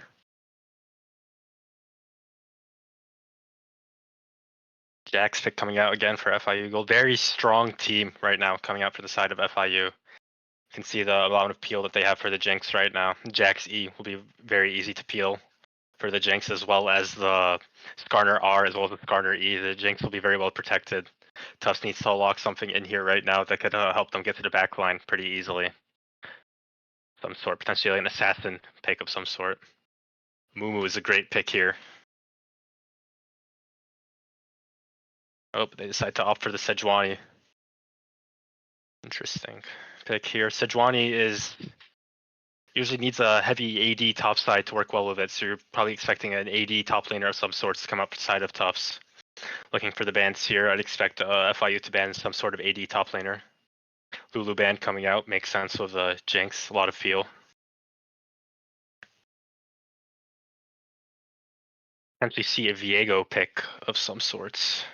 Jack's pick coming out again for FIU Gold. Very strong team right now coming out for the side of FIU. You can see the amount of peel that they have for the Jinx right now. Jack's E will be very easy to peel for the Jinx, as well as the Skarner R, as well as the Skarner E. The Jinx will be very well protected. Tufts needs to lock something in here right now that could help them get to the back line pretty easily. Some sort, potentially an assassin pick of some sort. Mumu is a great pick here. Oh, they decide to opt for the Sejuani. Interesting pick here. Sejuani usually needs a heavy AD top side to work well with it, so you're probably expecting an AD top laner of some sorts to come up side of Tufts. Looking for the bans here, I'd expect FIU to ban some sort of AD top laner. Lulu ban coming out makes sense with Jinx, a lot of feel. Potentially see a Viego pick of some sorts.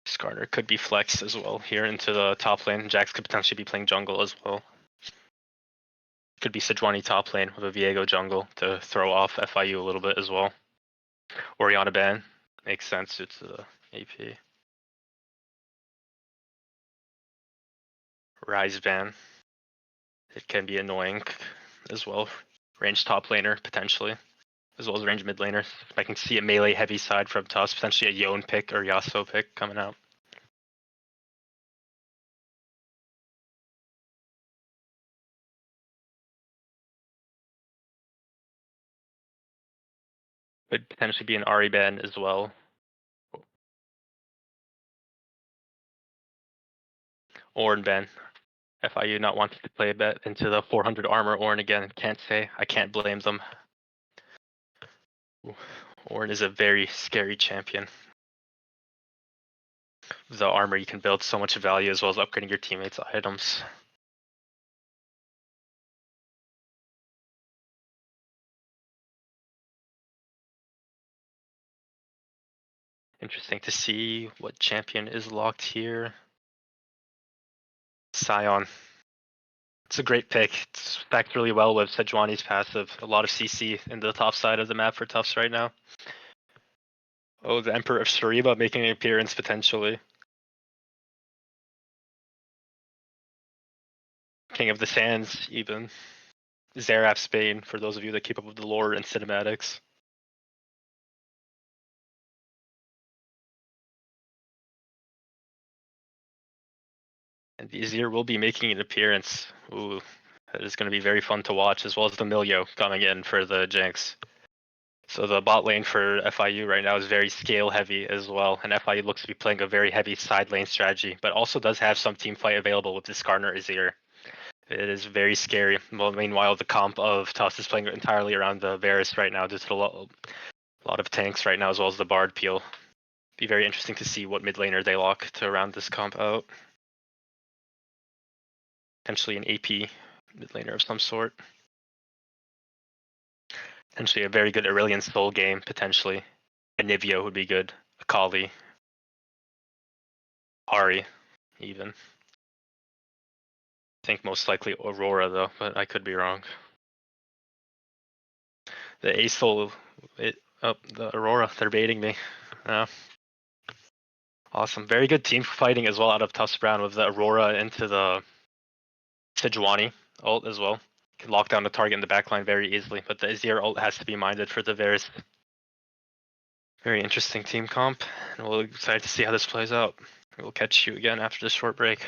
Skarner could be flexed as well here into the top lane. Jax could potentially be playing jungle as well. Could be Sejuani top lane with a Viego jungle to throw off FIU a little bit as well. Orianna ban makes sense. It's the AP. Rise ban. It can be annoying as well. Range top laner potentially, as well as range mid laner. I can see a melee heavy side from Tufts, potentially a Yone pick or Yasuo pick coming out. Could potentially be an Ahri ban as well. Ornn ban. FIU not wanting to play a bet into the 400 armor Ornn again. Can't say. I can't blame them. Ornn is a very scary champion. The armor you can build so much value as well as upgrading your teammates' items. Interesting to see what champion is locked here. Sion. It's a great pick. It's stacked really well with Sejuani's passive. A lot of CC in the top side of the map for Tufts right now. Oh, the Emperor of Shariba making an appearance potentially. King of the Sands even. Xerath's Bane for those of you that keep up with the lore and cinematics. And Vizier will be making an appearance. Ooh, that is going to be very fun to watch, as well as the Milio coming in for the Jinx. So the bot lane for FIU right now is very scale heavy as well, and FIU looks to be playing a very heavy side lane strategy, but also does have some team fight available with this Skarner Azir. It is very scary. Well, meanwhile, the comp of Tufts is playing entirely around the Varus right now, just a lot of tanks right now, as well as the Bard peel. Be very interesting to see what mid laner they lock to round this comp out. Potentially an AP mid laner of some sort. Potentially a very good Aurelion Soul game, potentially. A Nivio would be good. A Kali. Ari, even. I think most likely Aurora though, but I could be wrong. The Acel, the Aurora, they're baiting me. Yeah. Awesome. Very good team fighting as well out of Tufts Brown with the Aurora into the Sejuani ult as well. Can lock down the target in the backline very easily, but the Azir ult has to be minded for the Bears. Very interesting team comp, and we're excited to see how this plays out. We'll catch you again after this short break.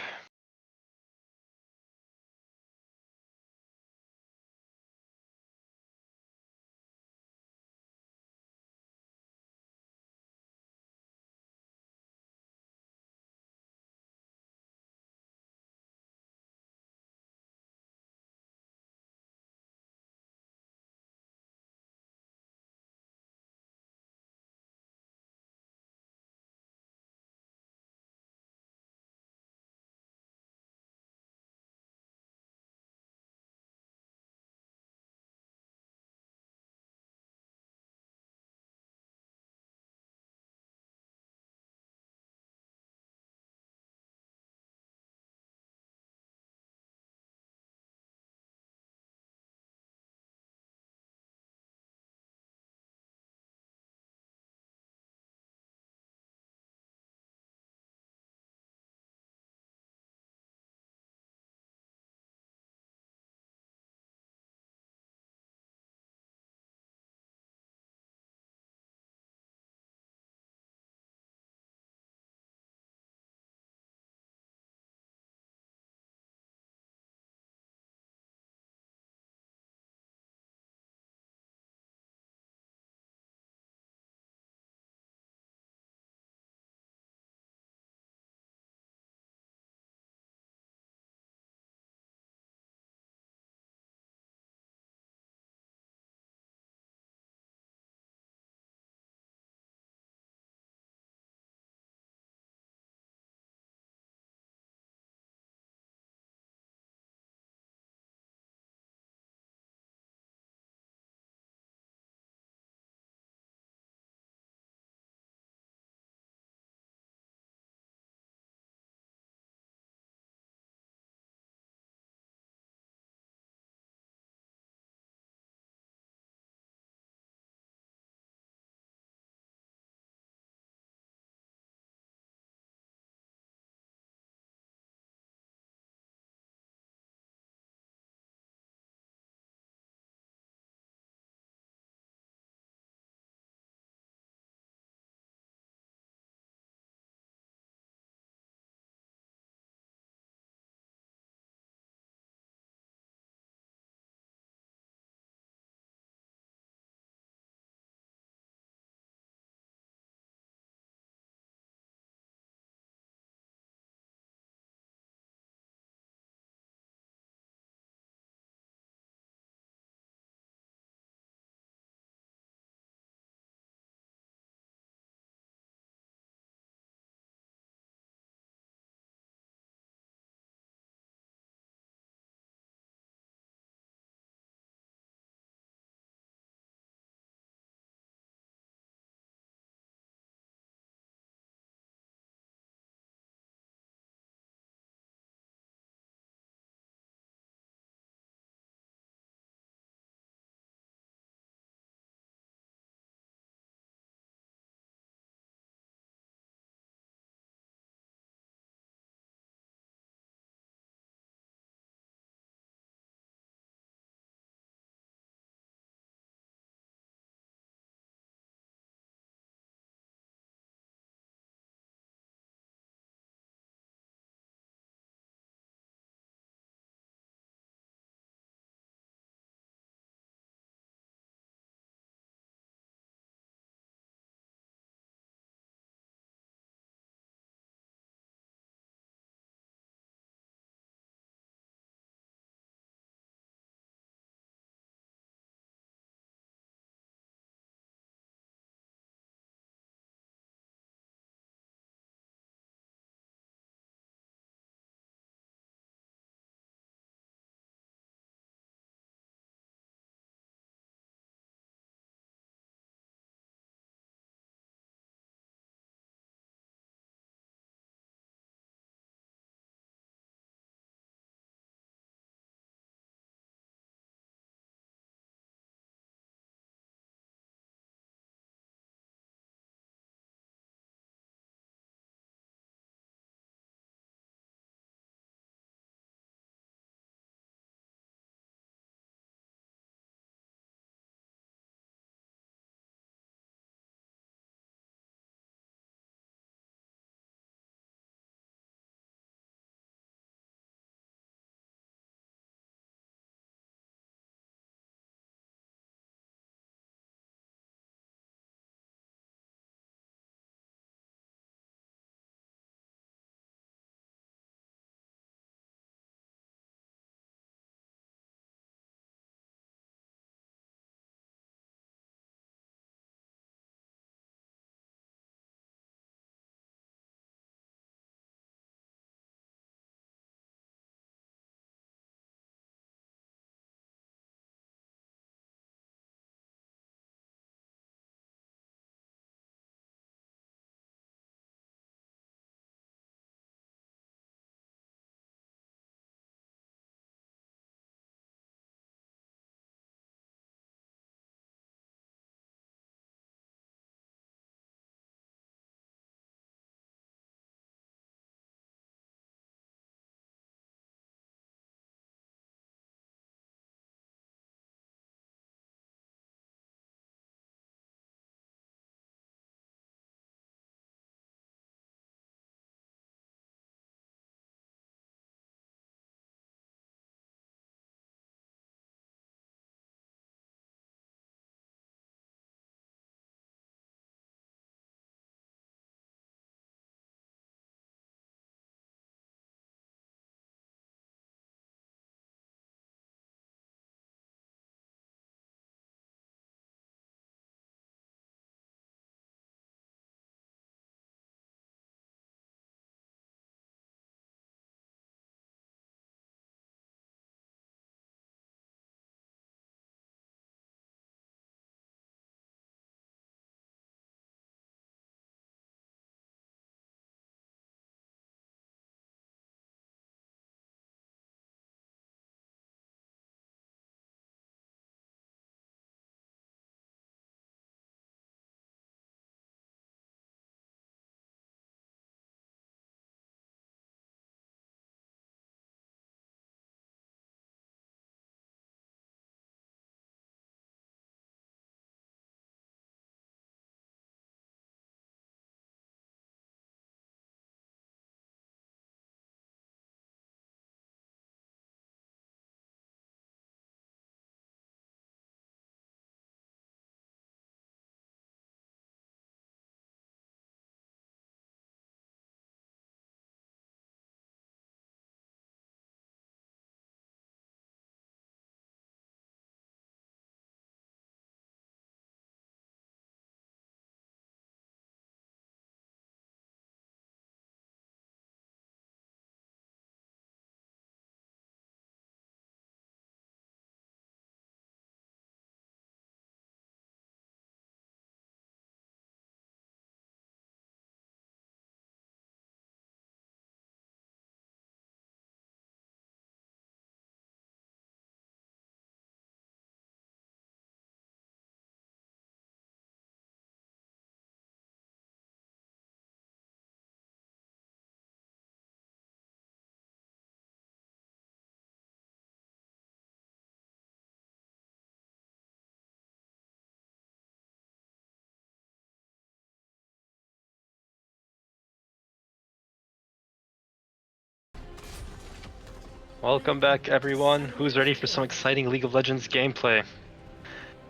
Welcome back, everyone. Who's ready for some exciting League of Legends gameplay?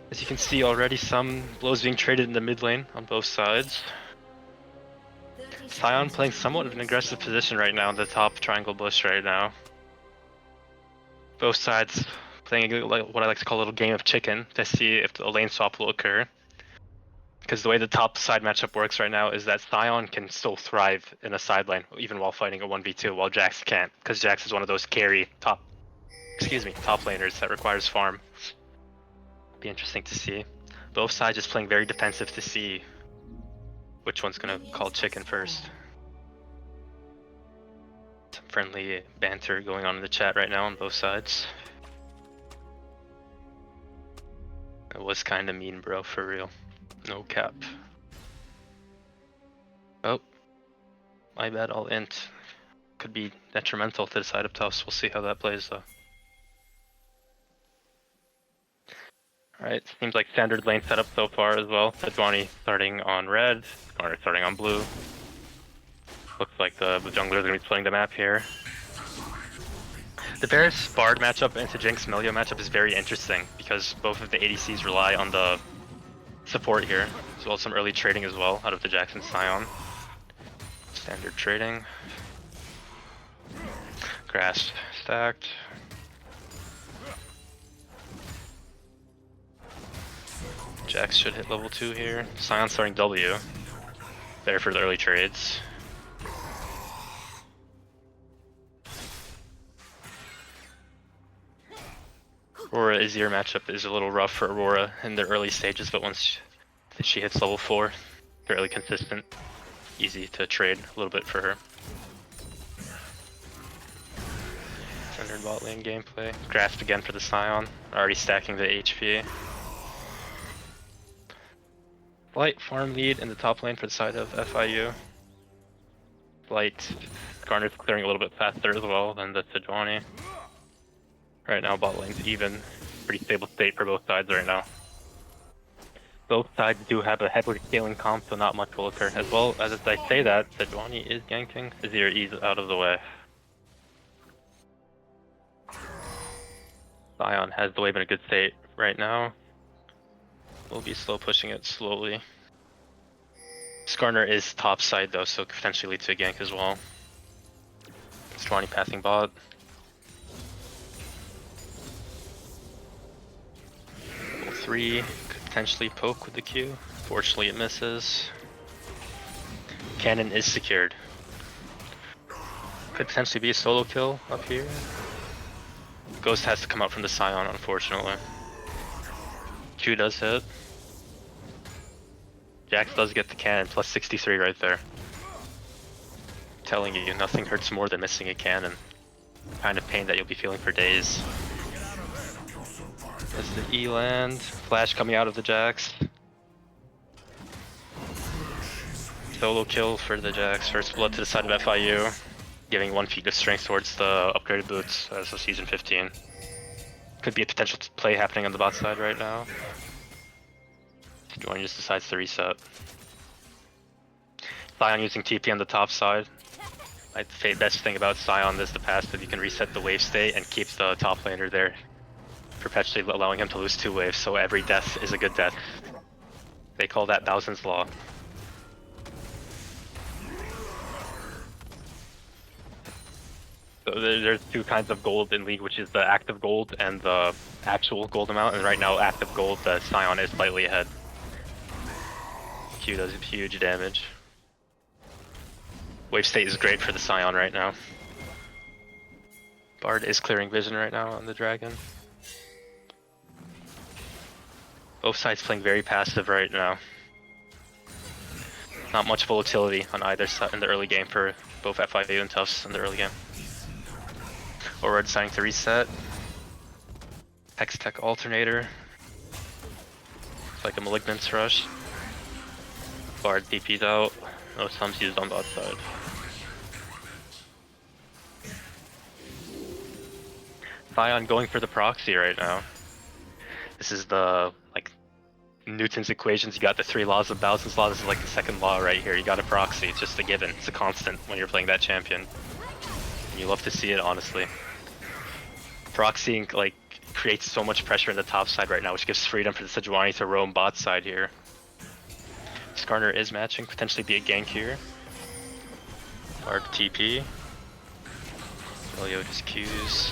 As you can see already, some blows being traded in the mid lane on both sides. Sion playing somewhat of an aggressive position right now in the top triangle bush right now. Both sides playing what I like to call a little game of chicken to see if a lane swap will occur. Because the way the top side matchup works right now is that Sion can still thrive in a side lane, even while fighting a 1v2, while Jax can't. Because Jax is one of those carry top laners that requires farm. Be interesting to see. Both sides just playing very defensive to see which one's gonna call chicken first. Some friendly banter going on in the chat right now on both sides. It was kinda mean, bro, for real. No cap. Oh, my bad, I'll int. Could be detrimental to the side of Tufts. We'll see how that plays though. Alright, seems like standard lane setup so far as well. Sejuani starting on red, or starting on blue. Looks like the jungler is going to be playing the map here. The Varus Bard matchup into Jinx Melio matchup is very interesting because both of the ADCs rely on the support here, as well as some early trading as well out of the Jackson Sion. Standard trading. Grass stacked. Jax should hit level 2 here. Sion starting W. There for the early trades. Aurora Azir matchup is a little rough for Aurora in the early stages, but once she hits level 4, fairly consistent. Easy to trade a little bit for her. Standard bot lane gameplay. Grasp again for the Sion. Already stacking the HP. Light farm lead in the top lane for the side of FIU. Light Garner's clearing a little bit faster as well than the Sejuani. Right now bot lane's even. Pretty stable state for both sides right now. Both sides do have a heavily scaling comp, so not much will occur. As well as I say that, Sejuani is ganking. Azir is out of the way. Sion has the wave in a good state right now. We'll be slow pushing it slowly. Skarner is top side though, so could potentially lead to a gank as well. Sejuani passing bot. Level 3 could potentially poke with the Q. Fortunately it misses. Cannon is secured. Could potentially be a solo kill up here. Ghost has to come out from the Sion, unfortunately. Q does hit. Jax does get the cannon, plus 63 right there. I'm telling you, nothing hurts more than missing a cannon. Kind of pain that you'll be feeling for days. That's the E land. Flash coming out of the Jax. Solo kill for the Jax. First blood to the side of FIU. Giving 1 feat of strength towards the upgraded boots as of season 15. Could be a potential play happening on the bot side right now. Join just decides to reset. Sion using TP on the top side. The best thing about Sion is the past that you can reset the wave state and keep the top laner there, perpetually allowing him to lose 2 waves, so every death is a good death. They call that Bowsen's Law. So there's 2 kinds of gold in League, which is the active gold and the actual gold amount, and right now active gold, the Sion is slightly ahead. Q does huge damage. Wave state is great for the Sion right now. Bard is clearing vision right now on the dragon. Both sides playing very passive right now. Not much volatility on either side in the early game for both FIU and Tufts in the early game. Aurora deciding to reset. Hextech alternator. It's like a malignance rush. Bard DP'd out. No sums used on bot side. Sion going for the proxy right now. This is the Newton's equations. You got the 3 laws of Bowsen's Law. This is like the 2nd law right here. You got a proxy. It's just a given. It's a constant when you're playing that champion. And you love to see it, honestly. Proxying like creates so much pressure in the top side right now, which gives freedom for the Sejuani to roam bot side here. Skarner is matching, potentially be a gank here. Hard TP. Emilio just Qs.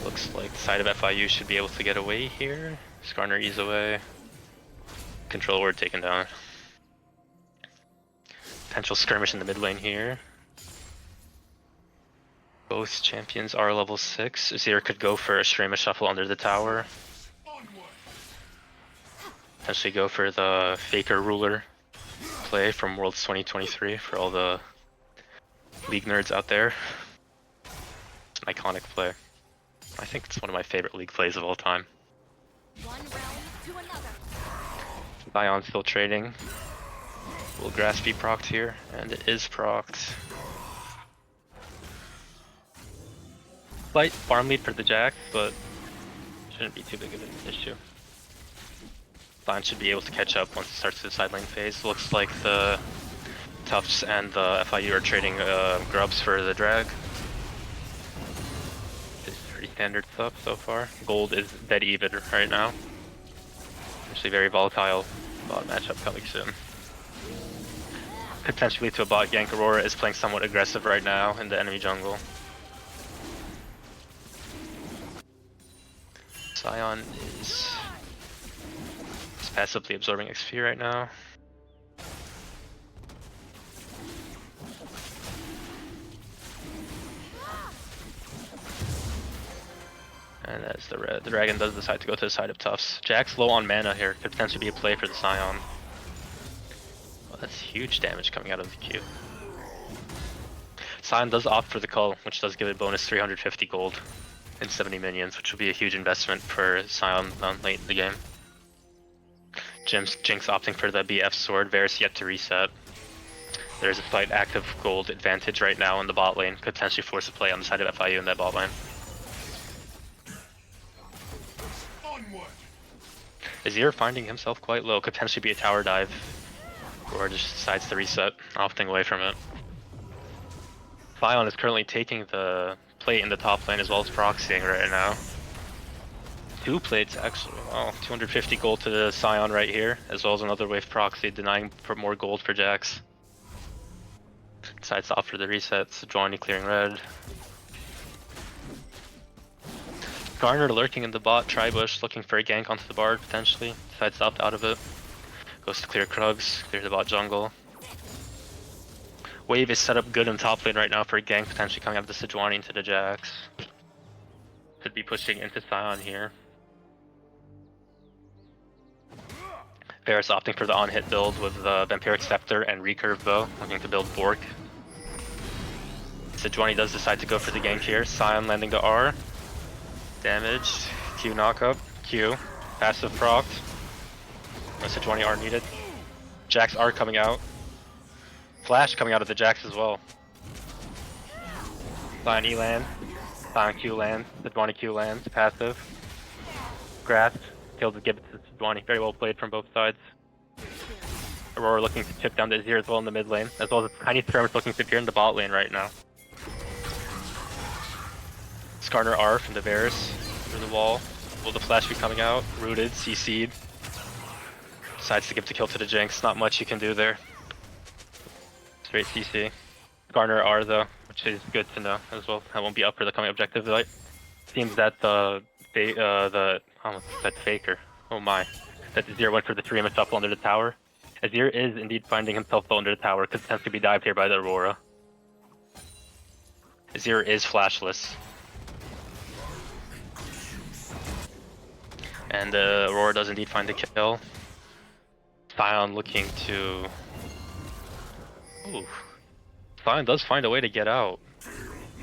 Looks like the side of FIU should be able to get away here. Skarner ease away. Control ward taken down. Potential skirmish in the mid lane here. Both champions are level 6. Azir could go for a Shrema shuffle under the tower. Potentially go for the Faker Ruler play from Worlds 2023 for all the League nerds out there. It's an iconic play. I think it's one of my favorite League plays of all time. Bion still trading. Will grass be procced here? And it is procced. Slight farm lead for the Jack, but shouldn't be too big of an issue. Lion should be able to catch up once it starts the side lane phase. Looks like the Tufts and the FIU are trading grubs for the drag. It's pretty standard stuff so far. Gold is dead even right now. Actually very volatile bot matchup coming soon. Potentially to a bot gank. Aurora is playing somewhat aggressive right now in the enemy jungle. Sion is passively absorbing XP right now. And as the dragon does decide to go to the side of Tufts. Jack's low on mana here, could potentially be a play for the Sion. Well, that's huge damage coming out of the Q. Sion does opt for the Cull, which does give it bonus 350 gold and 70 minions, which will be a huge investment for Sion late in the game. Jinx opting for the BF sword, Varus yet to reset. There's a slight active gold advantage right now in the bot lane, could potentially force a play on the side of FIU in that bot lane. Azir finding himself quite low, could potentially be a tower dive, or just decides to reset, opting away from it. Fion is currently taking the plate in the top lane as well as proxying right now. 2 plates actually, wow, 250 gold to the Sion right here, as well as another wave proxy, denying for more gold for Jax. Decides to opt for the resets, Johnny clearing red. Garner lurking in the bot, Tribush looking for a gank onto the Bard potentially, decides to opt out of it. Goes to clear Krugs, clear the bot jungle. Wave is set up good in top lane right now for a gank potentially coming out of the Sejuani into the Jax. Could be pushing into Sion here. Varus opting for the on-hit build with the Vampiric Scepter and Recurve Bow, looking to build Bork. Sejuani does decide to go for the gank here. Sion landing to R. Damage. Q knockup. Q. Passive procced. No Sejuani R needed. Jax R coming out. Flash coming out of the Jax as well. Sion E land. Sion Q land. Sejuani Q lands. Passive. Grass. Kills the Gibbet to Sejuani. Very well played from both sides. Aurora looking to chip down the Azir as well in the mid lane, as well as Tiny Skirmish looking to appear in the bot lane right now. Skarner R from the Varus through the wall. Will the flash be coming out? Rooted, CC'd. Decides to give the kill to the Jinx. Not much you can do there. Straight CC. Skarner R though, which is good to know as well. That won't be up for the coming objective. It seems that that Faker. Oh my. That Azir went for the Shrema shuffle under the tower. Azir is indeed finding himself low under the tower, could potentially be dived here by the Aurora. Azir is flashless. And Aurora does indeed find the kill. Sion looking to... Ooh. Sion does find a way to get out.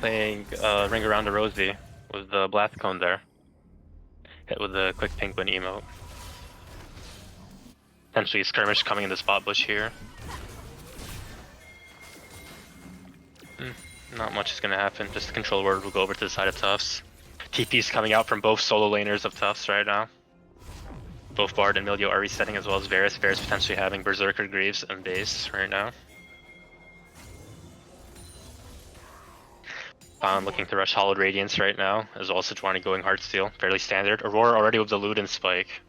Playing Ring Around the Rosie with the Blast Cone there. Hit with the quick penguin emote. Potentially a skirmish coming in the spot bush here. Not much is going to happen, just the control word will go over to the side of Tufts. TP's coming out from both solo laners of Tufts right now. Both Bard and Milio are resetting as well as Varus. Varus potentially having Berserker Greaves and base right now. Clown looking to rush Hollowed Radiance right now, as well as Sejuani going Heartsteel, fairly standard. Aurora already with the Luden Spike.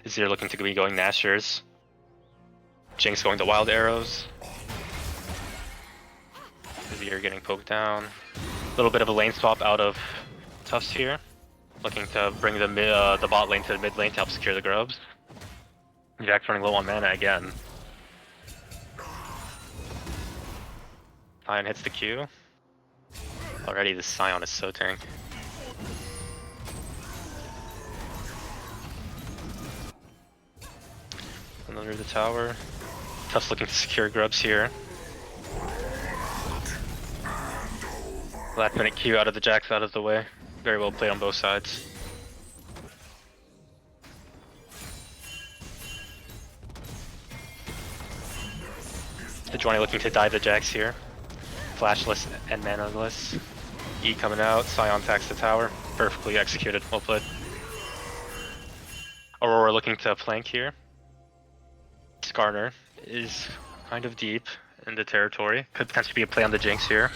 Azir looking to be going Nashers. Jinx going to Wild Arrows. Azir getting poked down. A little bit of a lane swap out of Tufts here. Looking to bring the bot lane to the mid lane to help secure the grubs. Jack's running low on mana again. Sion hits the Q. Already this Sion is so tank. Under the tower. Tufts looking to secure grubs here. Last minute Q out of the Jax out of the way. Very well played on both sides. Sejuani looking to dive the Jax here. Flashless and manaless. E coming out, Sion attacks the tower. Perfectly executed, well played. Aurora looking to flank here. Skarner is kind of deep in the territory. Could potentially be a play on the Jinx here.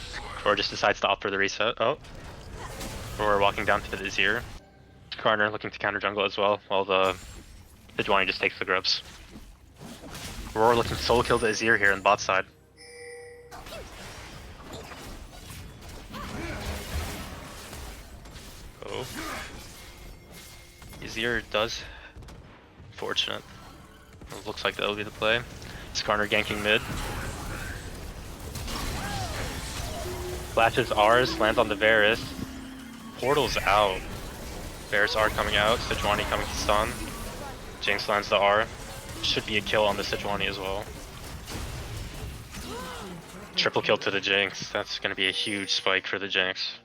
Or just decides to opt for the reset. Oh. Aurora walking down to the Azir. Skarner looking to counter jungle as well, while the Sejuani just takes the grubs. Aurora looking to solo kill the Azir here on the bot side. Oh. Azir does. Fortunate. It looks like that'll be the play. Skarner ganking mid. Flashes R's, lands on the Varus. Portal's out. Varus R coming out, Sejuani coming to stun. Jinx lands the R. Should be a kill on the Sejuani as well. Triple kill to the Jinx. That's going to be a huge spike for the Jinx.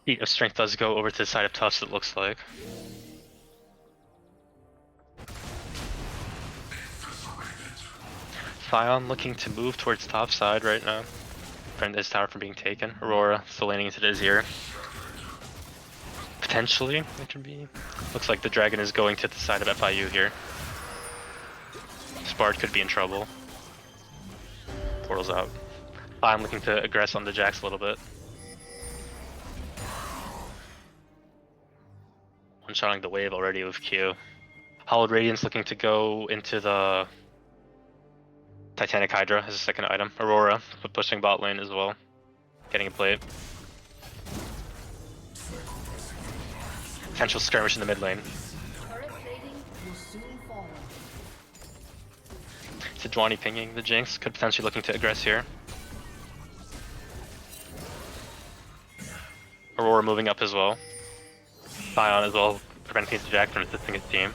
Feat of Strength does go over to the side of Tufts, it looks like. Sion looking to move towards top side right now. Prevent this tower from being taken. Aurora still laning into the Azir. Potentially, it could be. Looks like the dragon is going to the side of FIU here. Spard could be in trouble. Portal's out. Sion looking to aggress on the Jax a little bit. One-shotting the wave already with Q. Hollowed Radiance looking to go into the Titanic Hydra as a second item. Aurora pushing bot lane as well. Getting a plate. Potential skirmish in the mid lane. Sejuani pinging the Jinx. Could potentially looking to aggress here. Aurora moving up as well. Sion as well, preventing the Jack from assisting his team.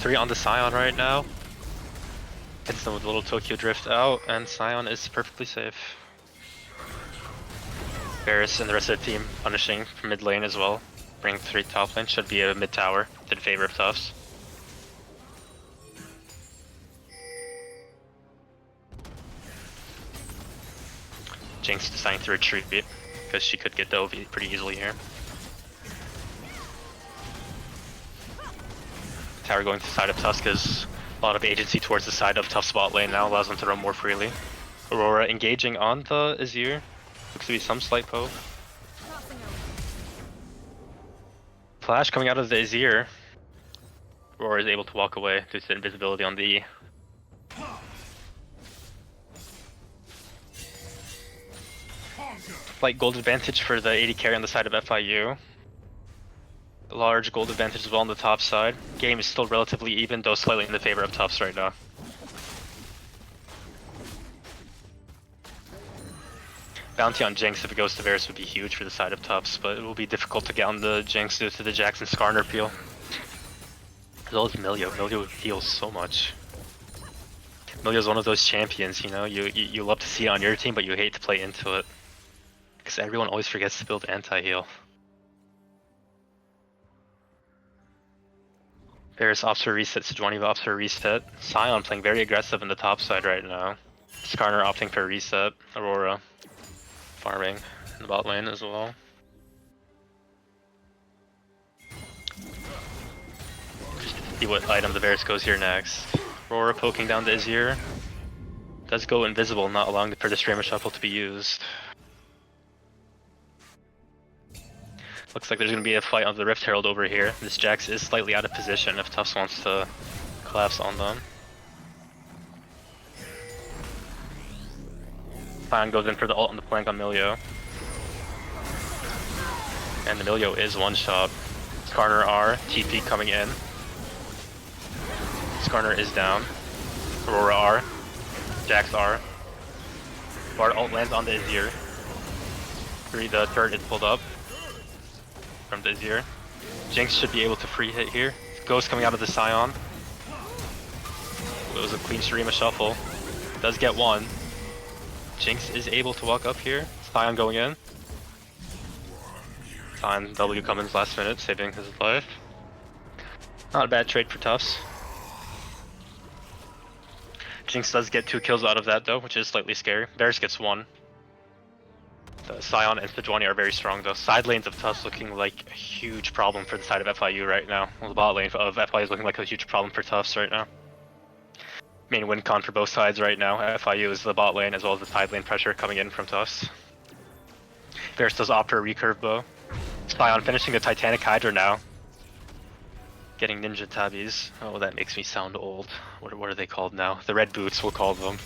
3 on the Sion right now. Hits them with a little Tokyo Drift out, and Sion is perfectly safe. Varus and the rest of the team punishing from mid lane as well. Bring 3 top lane, should be a mid tower in favor of Tufts. Jinx deciding to retreat because she could get the OV pretty easily here. Tower going to the side of Tufts because a lot of agency towards the side of Tufts bot lane now allows them to run more freely. Aurora engaging on the Azir. Looks to be some slight poke. Flash coming out of the Azir. Aurora is able to walk away due to the invisibility on the E. Slight gold advantage for the AD carry on the side of FIU. A large gold advantage as well on the top side. Game is still relatively even, though slightly in the favor of Tufts right now. Bounty on Jinx if it goes to Varus would be huge for the side of Tufts, but it will be difficult to get on the Jinx due to the Jackson Skarner peel. As well as Milio. Milio heals so much. Milio's one of those champions, you know, you love to see it on your team, but you hate to play into it. Because everyone always forgets to build anti-heal. Varus opts for reset, Sejuani opts for reset. Sion playing very aggressive in the top side right now. Ciaconna opting for a reset. Aurora farming in the bot lane as well. Just to see what item the Varus goes here next. Aurora poking down the Azir. Does go invisible, not allowing for the Streamer Shuffle to be used. Looks like there's going to be a fight on the Rift Herald over here. This Jax is slightly out of position if Tufts wants to collapse on them. Sion goes in for the ult on the flank on Milio. And the Milio is one shot. Ciaconna R, TP coming in. Ciaconna is down. Aurora R, Jax R. Bard ult lands on the Azir. The turret is pulled up from the Azir. Jinx should be able to free hit here. Ghost coming out of the Sion. It was a clean Shurima shuffle. Does get one. Jinx is able to walk up here. Sion going in. Sion W Cummins last minute, saving his life. Not a bad trade for Tufts. Jinx does get 2 kills out of that though, which is slightly scary. Varus gets 1. The Sion and Sejuani are very strong though. Side lanes of Tufts looking like a huge problem for the side of FIU right now. Well, the bot lane of FIU is looking like a huge problem for Tufts right now. Main win con for both sides right now. FIU is the bot lane as well as the side lane pressure coming in from Tufts. Varus does opt for a recurve bow. Sion finishing the Titanic Hydra now. Getting ninja tabbies. Oh, that makes me sound old. What are they called now? The red boots, we'll call them.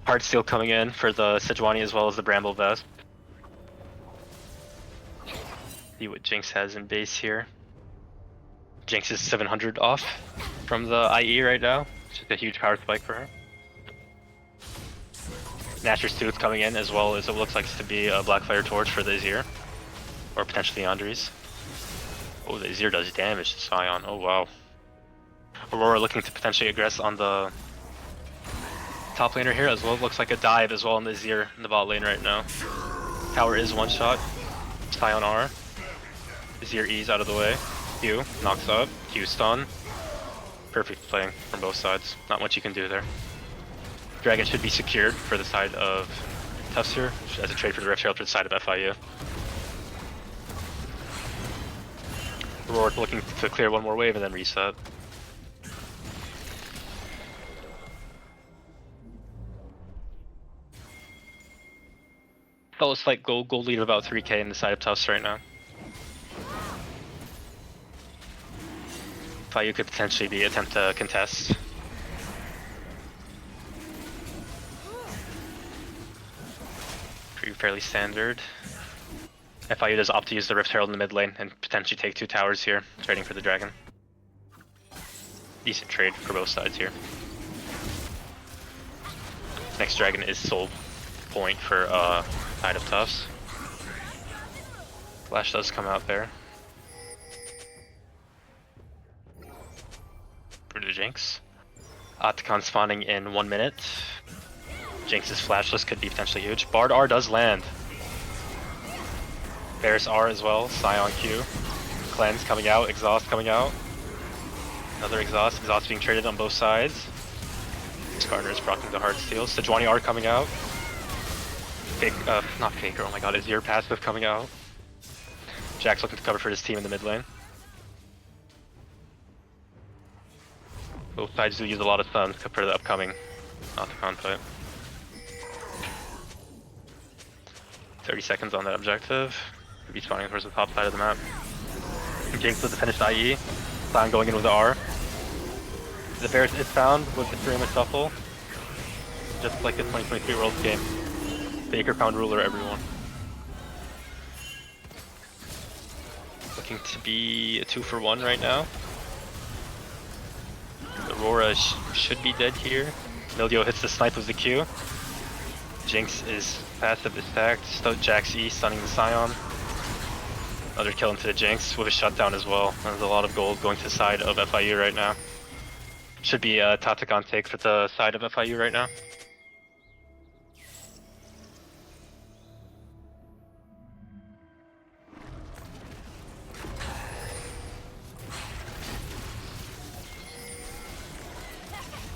Heartsteel coming in for the Sejuani as well as the Bramble Vest. See what Jinx has in base here. Jinx is 700 off from the IE right now, which is a huge power spike for her. Nasher's Tooth coming in as well as it looks like to be a Blackfire Torch for the Azir. Or potentially Andres. Oh, the Azir does damage to Sion. Oh wow. Aurora looking to potentially aggress on the top laner here as well. Looks like a dive as well on the Azir in the bot lane right now. Tower is one shot. Sion R. Azir E's out of the way. Q knocks up. Q stun. Perfect playing from both sides. Not much you can do there. Dragon should be secured for the side of Tufts here, as a trade for the Rift Herald for the side of FIU. Aurora looking to clear one more wave and then reset. Felt a slight gold lead of about 3k in the side of Tufts right now. FIU could potentially attempt to contest. Fairly standard. FIU does opt to use the Rift Herald in the mid lane and potentially take 2 towers here, trading for the dragon. Decent trade for both sides here. Next dragon is soul point for side of Tufts. Flash does come out there. For the Jinx. Atakan spawning in 1 minute. Jinx's flashless could be potentially huge. Bard R does land. Varus R as well. Sion Q. Cleanse coming out. Exhaust coming out. Another exhaust. Exhaust being traded on both sides. Ciaconna is proccing the Heartsteel. Sejuani R coming out. Not Faker. Oh my god. Azir passive coming out. Jax looking to cover for his team in the mid lane. Both sides do use a lot of stuns for the upcoming Atakan fight. 30 seconds on that objective. Could be spawning towards the top side of the map. Jinx with the finished IE. Sion going in with the R. The Varus is found with the Shurima Shuffle. Just like the 2023 Worlds game. Faker found ruler, everyone. Looking to be a 2-for-1 right now. Aurora should be dead here. Milio hits the snipe with the Q. Jinx is passive is stacked. Jax E stunning the Sion. Another kill into the Jinx with a shutdown as well. There's a lot of gold going to the side of FIU right now. Should be a Tatakan take for the side of FIU right now.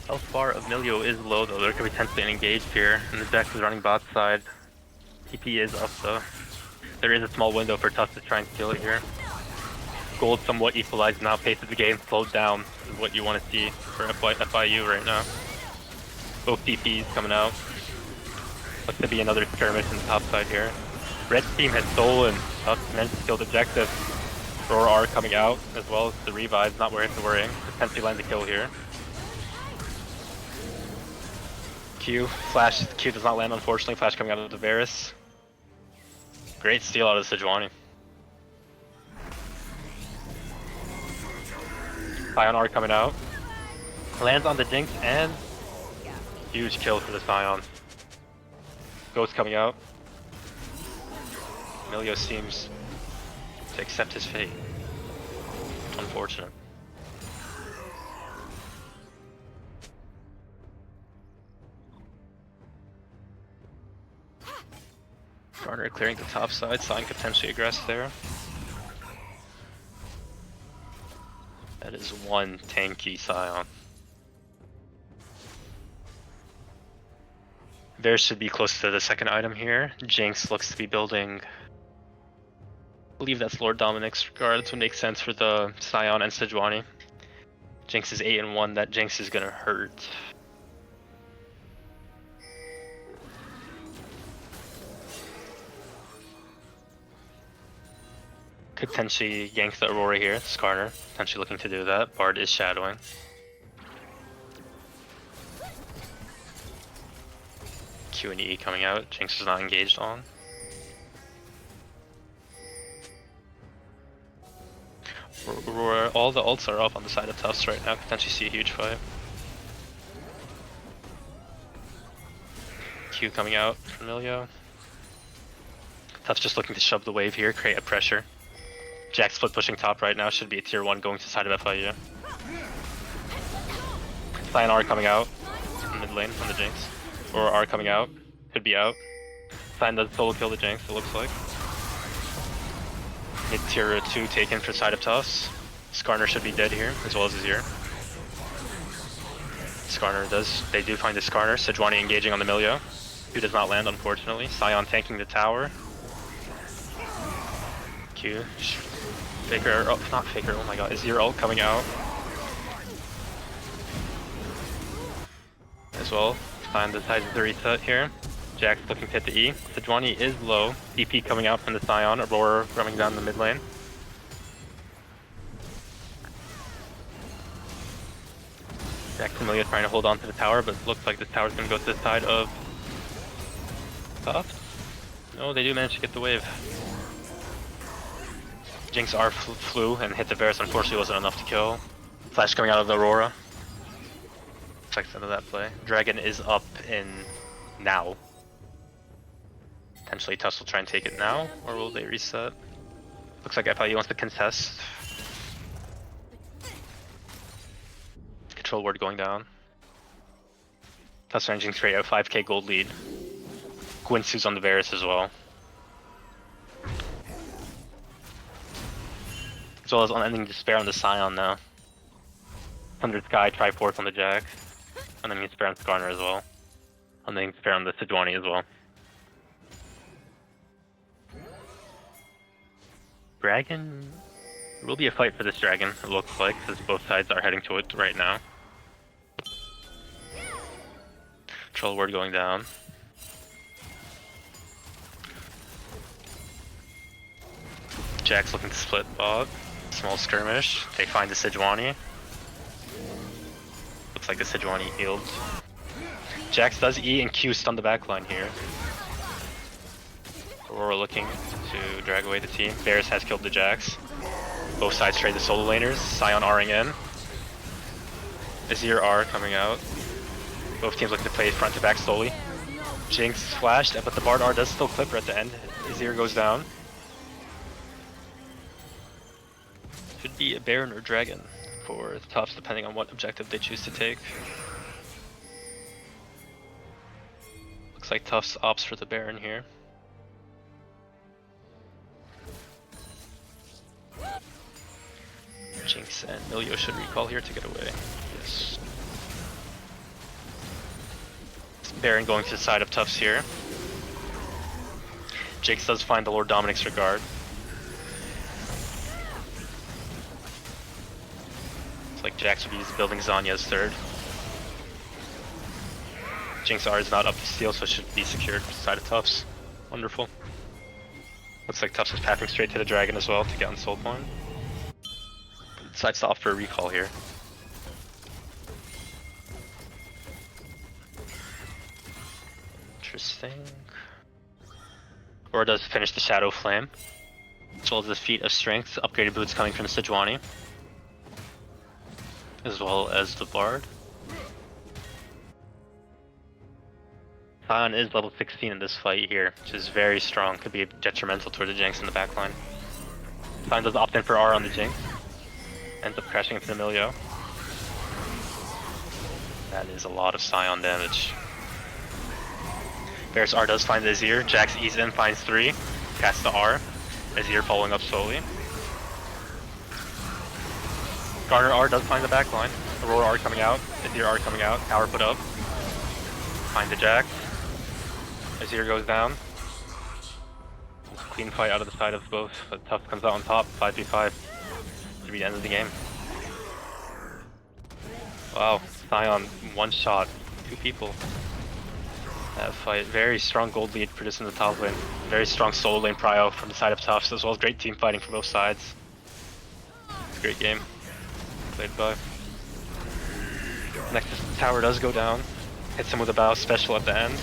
Health bar of Milio is low though, there could be potentially an engage here, and the Dex is running bot side. TP is up though. There is a small window for Tufts to try and steal it here. Gold somewhat equalized now, pace of the game slowed down is what you want to see for FIU right now. Both TPs coming out. Looks to be another skirmish in the top side here. Red team has stolen. Tufts managed to steal the objective. Aurora R coming out, as well as the revives, not worrying. Potentially land the kill here. Q, flash, Q does not land unfortunately, flash coming out of the Varus. Great steal out of Sejuani. Scion R coming out. Lands on the Jinx and huge kill for the Scion. Ghost coming out. Milio seems to accept his fate. Unfortunate. Garner clearing the top side, Scion could potentially aggress there. That is one tanky Scion. There should be close to the second item here. Jinx looks to be building. I believe that's Lord Dominic's guards would make sense for the Scion and Sejuani. Jinx is 8-1, that Jinx is gonna hurt. Could potentially yank the Aurora here, Skarner, potentially looking to do that. Bard is shadowing. Q and E coming out, Jinx is not engaged on. Aurora, all the ults are up on the side of Tufts right now, potentially see a huge fight. Q coming out from Milio. Tufts just looking to shove the wave here, create a pressure. Jack split pushing top right now, should be a tier 1 going to the side of FIU. Scion R coming out in mid lane on the Jinx. Or R coming out, could be out. Scion does solo kill the Jinx, it looks like. Mid tier 2 taken for side of Tufts. Skarner should be dead here, as well as Azir. Skarner does, they do find the Skarner. Sejuani engaging on the Milio, who does not land unfortunately. Scion tanking the tower. Q. Faker, oh, not Faker, oh my god, Azir ult coming out. As well, Scion decides to reset here. Jack's looking to hit the E. Sejuani is low. DP coming out from the Scion, Aurora running down the mid lane. Jack Familia trying to hold on to the tower, but looks like this tower's gonna go to the side of Tufts. No, they do manage to get the wave. Jinx R flew and hit the Varus, unfortunately wasn't enough to kill. Flash coming out of the Aurora. Checks into that play. Dragon is up in now. Potentially Tufts will try and take it now, or will they reset? Looks like FIU wants to contest. Control ward going down. Tufts ranging straight out 5k gold lead. Gwynsu's on the Varus as well. As well as unending despair on the Scion now. Thunder Sky, Triforce on the Jack. Unending despair on Skarner as well. Unending despair on the Sejuani as well. Dragon... There will be a fight for this dragon, it looks like, because both sides are heading to it right now. Troll ward going down. Jack's looking to split bot. Small skirmish. They find the Sejuani. Looks like the Sejuani healed. Jax does E and Q stun the backline here. Aurora looking to drag away the team. Varus has killed the Jax. Both sides trade the solo laners. Scion R'ing in. Azir R coming out. Both teams looking to play front to back slowly. Jinx flashed, but the Bard R does still clipper at the end. Azir goes down. Should be a Baron or Dragon for the Tufts, depending on what objective they choose to take. Looks like Tufts opts for the Baron here. Jinx and Milio should recall here to get away. Yes. Baron going to the side of Tufts here. Jakes does find the Lord Dominic's regard. It's like Jax would be building Zanya's third. Jinx R is not up to steal, so it should be secured side of Tufts. Wonderful. Looks like Tufts is pathing straight to the dragon as well to get on soul point. Decides to opt for a recall here. Interesting. Or does finish the Shadow Flame, as well as the Feat of Strength, upgraded boots coming from Sejuani, as well as the Bard. Sion is level 16 in this fight here, which is very strong, could be detrimental toward the Jinx in the backline. Sion does opt in for R on the Jinx, ends up crashing into the Emilio. That is a lot of Sion damage. Varus R does find the Azir, Jax E's in, finds 3, casts the R, Azir following up slowly. Garner R does find the backline, Aurora R coming out, Azir R coming out, tower put up. Find the Jax, Azir goes down. Clean fight out of the side of both, but Tufts comes out on top, 5v5 to be the end of the game. Wow, Sion, one shot, 2 people. That fight, very strong gold lead produced in the top lane. Very strong solo lane prio from the side of Tufts, as well as great team fighting from both sides. It's a great game played by. Nexus tower does go down. Hits him with a bow special at the end.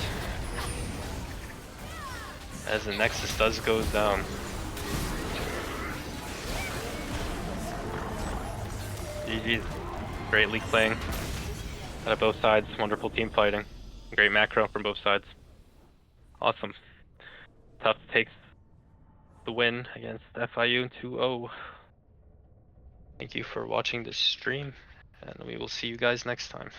As the Nexus does go down. GG's. Great league playing out of both sides. Wonderful team fighting. Great macro from both sides. Awesome. Tufts takes the win against FIU 2-0. Thank you for watching this stream, and we will see you guys next time.